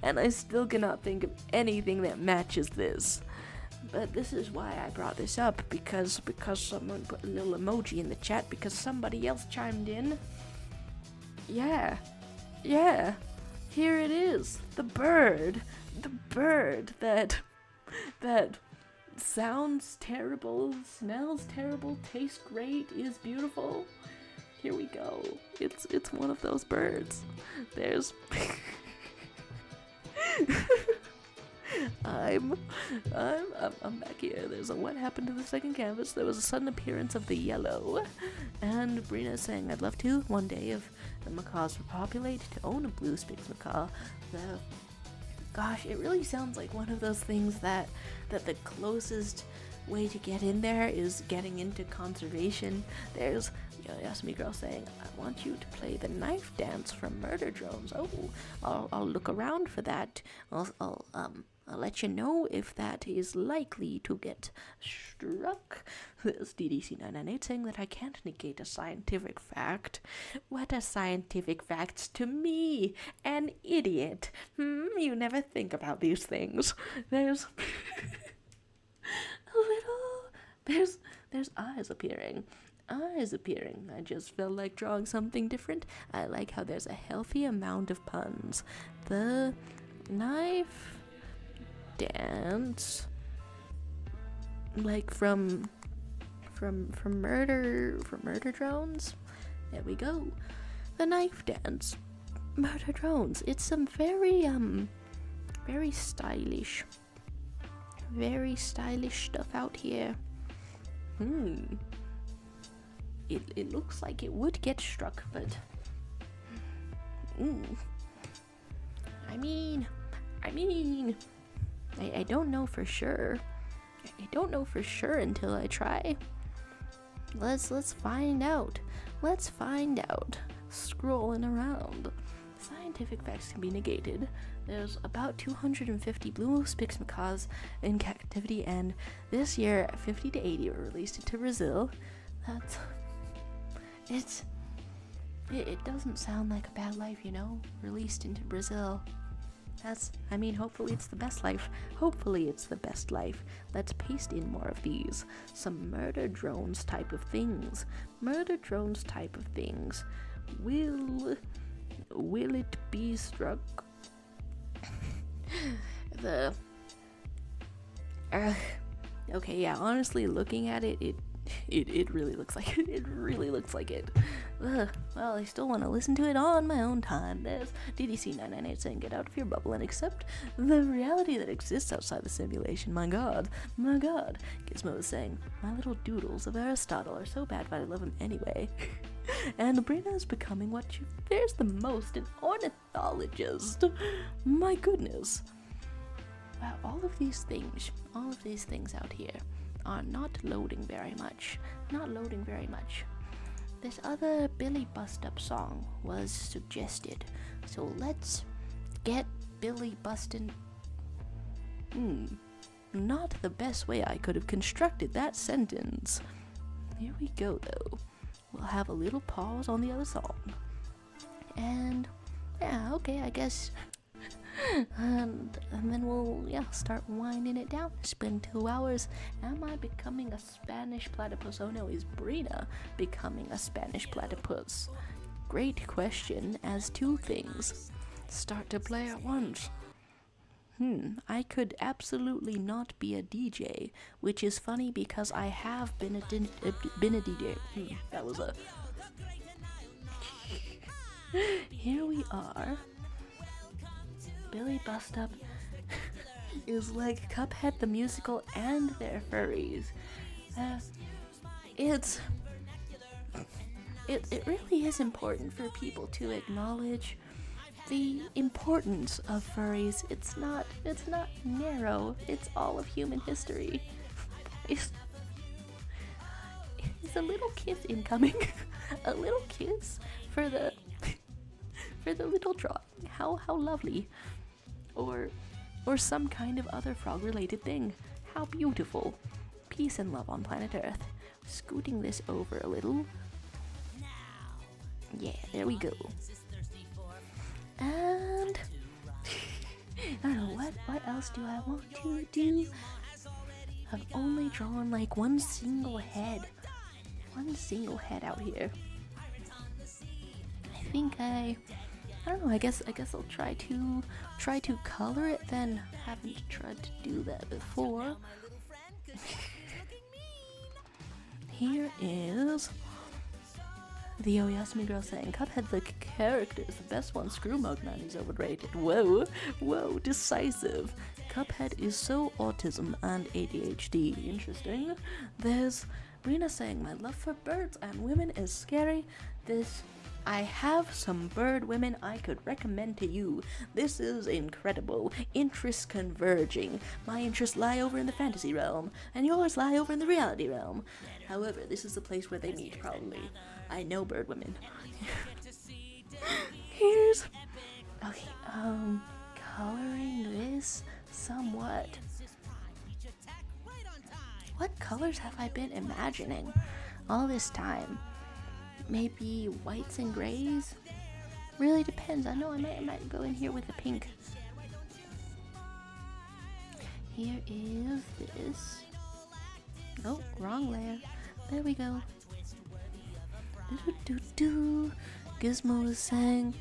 And I still cannot think of anything that matches this. But this is why I brought this up, because someone put a little emoji in the chat, because somebody else chimed in. Yeah, here it is, the bird that sounds terrible, smells terrible, tastes great, is beautiful. Here we go, it's one of those birds. There's... I'm back here. There's a what happened to the second canvas. There was a sudden appearance of the yellow. And Brina is saying, I'd love to, one day, if the macaws repopulate, to own a blue Spix macaw. Gosh, it really sounds like one of those things that the closest way to get in there is getting into conservation. There's Yasumi Girl saying, I want you to play the knife dance from Murder Drones. Oh, I'll look around for that. I'll let you know if that is likely to get struck. There's DDC998 saying that I can't negate a scientific fact. What are scientific facts to me? An idiot. You never think about these things. There's there's eyes appearing. I just felt like drawing something different. I like how there's a healthy amount of puns. The knife dance, like from murder drones. There we go. The knife dance, Murder Drones. It's some very stylish stuff out here. It looks like it would get struck, but I mean, I don't know for sure. I don't know for sure until I try. Let's find out. Scrolling around. Scientific facts can be negated. There's about 250 blue spix macaws in captivity, and this year 50 to 80 were released into Brazil. It doesn't sound like a bad life, released into Brazil. Hopefully it's the best life. Let's paste in more of these. Some murder drones type of things. Will it be struck? Okay, yeah, honestly, looking at it, it really looks like it. It really looks like it. Well, I still want to listen to it on my own time. There's DDC998 saying, get out of your bubble and accept the reality that exists outside the simulation. My god. Gizmo is saying, my little doodles of Aristotle are so bad, but I love them anyway. And Brina is becoming what she fears the most, an ornithologist. My goodness. Wow, all of these things out here are not loading very much. This other Billy Bust Up song was suggested, so let's get Billy bustin'. Not the best way I could have constructed that sentence. Here we go, though. We'll have a little pause on the other song. And, yeah, okay, I guess. And then we'll start winding it down. It's been 2 hours. Am I becoming a Spanish platypus? Oh no, is Brina becoming a Spanish platypus? Great question, as 2 things start to play at once. I could absolutely not be a DJ, which is funny because I have been a DJ. That was a... Here we are. Billy Bust Up is like Cuphead the musical and their furries. It really is important for people to acknowledge the importance of furries. It's not narrow. It's all of human history. It's a little kiss incoming. A little kiss for the little drawing. How lovely. Or some kind of other frog-related thing. How beautiful. Peace and love on planet Earth. Scooting this over a little. Yeah, there we go. And I don't know, what else do I want to do? I've only drawn like one single head out here. I don't know, I guess I'll try to color it then. Haven't tried to do that before. Here is the Oyasumi girl saying, Cuphead the character is the best one. Screw Mugman, he's overrated. Whoa, decisive. Cuphead is so autism and ADHD. Interesting. There's Brina saying, my love for birds and women is scary. This, I have some bird women I could recommend to you. This is incredible. Interests converging. My interests lie over in the fantasy realm, and yours lie over in the reality realm. However, this is the place where they meet, probably. I know bird women. Here's... Okay, coloring this somewhat. What colors have I been imagining all this time? Maybe whites and grays? Really depends. I know I might go in here with a pink. Here is this. Oh, wrong layer. There we go. Gizmo is saying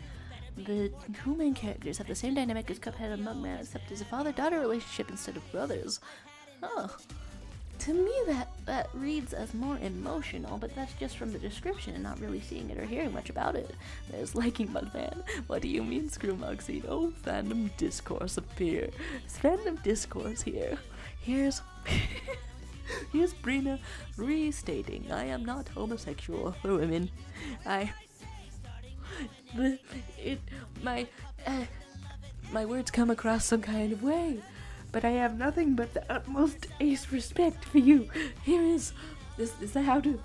the two main characters have the same dynamic as Cuphead and Mugman, except as a father-daughter relationship instead of brothers. Oh. To me, that reads as more emotional, but that's just from the description and not really seeing it or hearing much about it. There's liking Mugman. What do you mean, Screw Mugseed? Oh, fandom discourse appear. It's fandom discourse here. Here's Brina restating, I am not homosexual for women. My words come across some kind of way. But I have nothing but the utmost ace respect for you. Here is that how to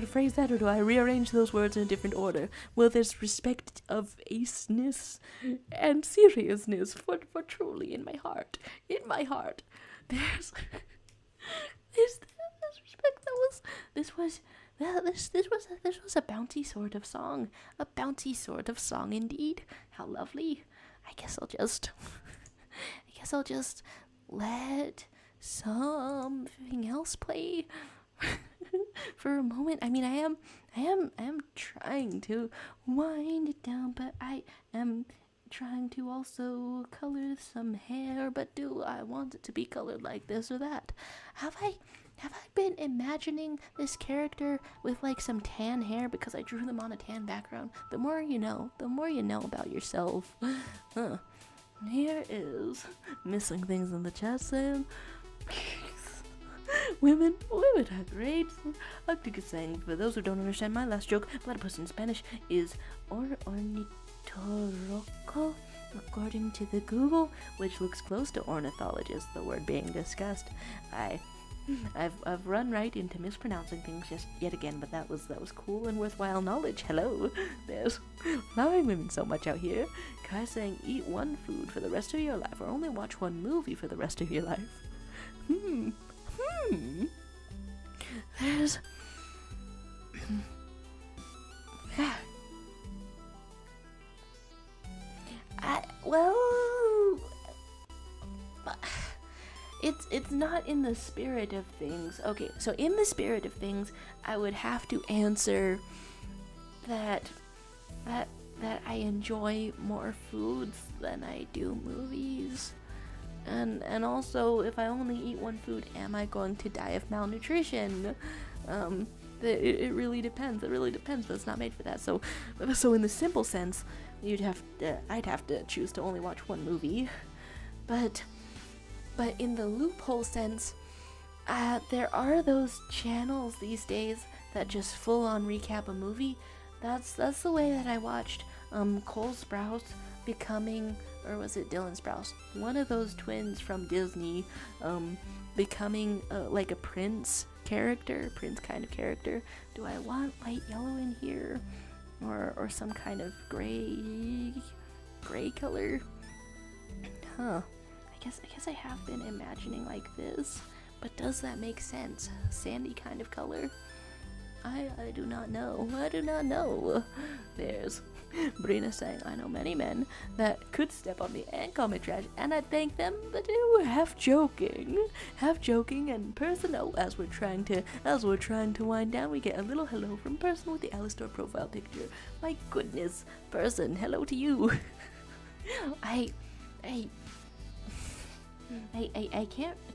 phrase that, or do I rearrange those words in a different order? Well, there's respect of aceness and seriousness for truly in my heart. In my heart. There's respect. This was a bouncy sort of song. A bouncy sort of song indeed. How lovely. I guess I'll just let something else play for a moment. I mean, I am trying to wind it down, but I am trying to also color some hair. But do I want it to be colored like this or that? Have I been imagining this character with like some tan hair because I drew them on a tan background? The more you know about yourself. Huh. Here is missing things in the chat saying women are great. Octica saying, for those who don't understand my last joke, platypus in Spanish is ornitorroco, according to the Google, which looks close to ornithologist, the word being discussed. I've run right into mispronouncing things yet again, but that was cool and worthwhile knowledge. Hello, there's loving women so much out here. Kai saying, eat one food for the rest of your life, or only watch one movie for the rest of your life. There's It's not in the spirit of things. Okay, so in the spirit of things, I would have to answer that I enjoy more foods than I do movies. And also, if I only eat one food, am I going to die of malnutrition? It really depends. It really depends, but it's not made for that. So in the simple sense, I'd have to choose to only watch one movie. But in the loophole sense, there are those channels these days that just full on recap a movie. That's the way that I watched Cole Sprouse becoming, or was it Dylan Sprouse? One of those twins from Disney becoming like a prince kind of character. Do I want light yellow in here, or some kind of gray color? Huh. I guess I have been imagining like this, but does that make sense? Sandy kind of color? I do not know. There's Brina saying, I know many men that could step on me and call me trash, and I thank them, but they were half joking, and person. Oh, as we're trying to wind down, we get a little hello from person with the Alistar profile picture. My goodness, person, hello to you. I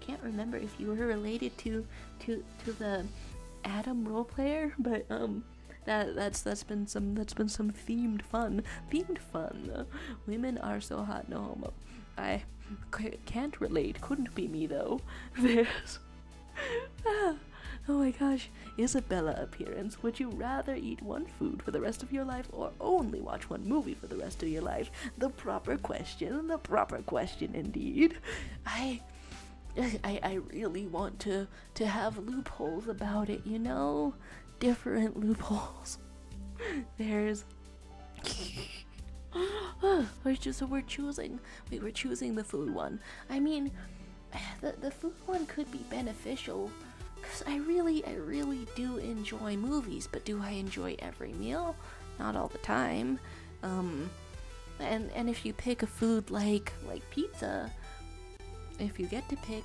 can't remember if you were related to the Adam role player, but that's been some themed fun. Women are so hot, no homo. I can't relate. Couldn't be me though. Oh my gosh. Isabella appearance. Would you rather eat one food for the rest of your life or only watch one movie for the rest of your life? The proper question indeed. I really want to have loopholes about it, you know? Different loopholes. There's we're choosing the food one. I mean, the food one could be beneficial, because I really do enjoy movies, but do I enjoy every meal? Not all the time. And if you pick a food like pizza, if you get to pick,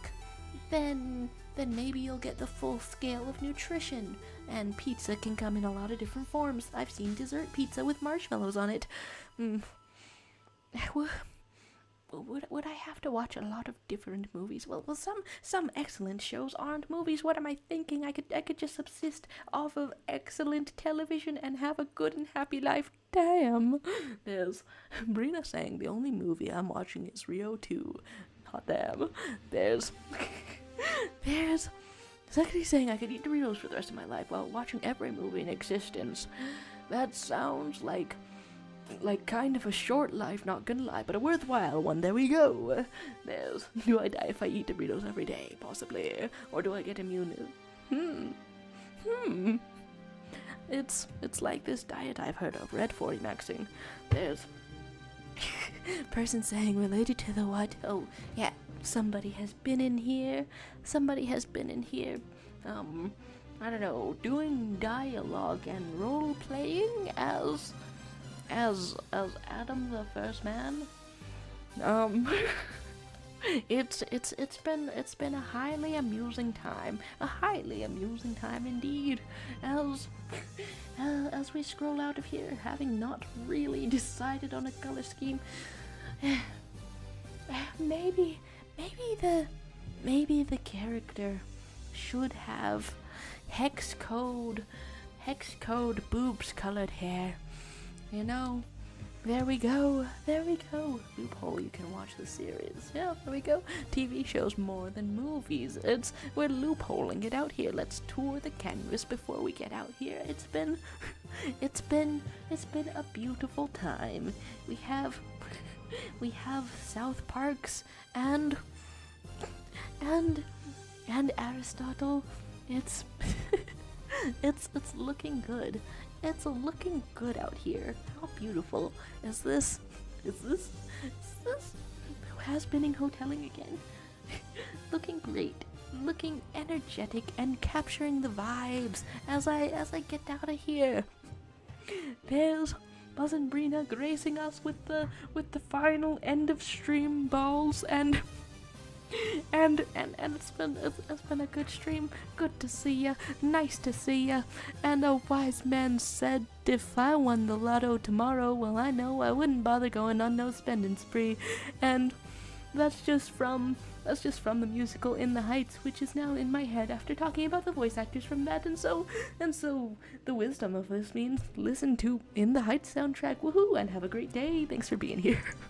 then maybe you'll get the full scale of nutrition. And pizza can come in a lot of different forms. I've seen dessert pizza with marshmallows on it. Would I have to watch a lot of different movies? Well, some excellent shows aren't movies. What am I thinking? I could just subsist off of excellent television and have a good and happy life. Damn. There's Brina saying the only movie I'm watching is Rio 2. Hot damn. There's Zachary saying I could eat Doritos for the rest of my life while watching every movie in existence. That sounds like kind of a short life, not gonna lie, but a worthwhile one. There we go. There's, do I die if I eat Doritos every day? Possibly. Or do I get immune? It's like this diet I've heard of, Red 40 maxing. There's person saying related to the what? Oh, yeah, somebody has been in here. I don't know, doing dialogue and role playing as Adam the First Man. It's been a highly amusing time indeed. As we scroll out of here, having not really decided on a color scheme, maybe the character should have hex code boobs colored hair. You know, there we go. Loophole, you can watch the series. Yeah, there we go. TV shows more than movies. We're loopholing it out here. Let's tour the canvas before we get out here. It's been a beautiful time. We have South Parks and Aristotle. It's looking good. It's looking good out here. How beautiful is this? Has-beening hoteling again. Looking great. Looking energetic and capturing the vibes as I get out of here. There's Buzz and Brina gracing us with the final end of stream balls, and it's been a good stream. Good to see ya, nice to see ya. And a wise man said, if I won the lotto tomorrow, well, I know I wouldn't bother going on no spending spree. And that's just from the musical In the Heights, which is now in my head after talking about the voice actors from that. And so the wisdom of this means listen to In the Heights soundtrack. Woohoo, and have a great day. Thanks for being here.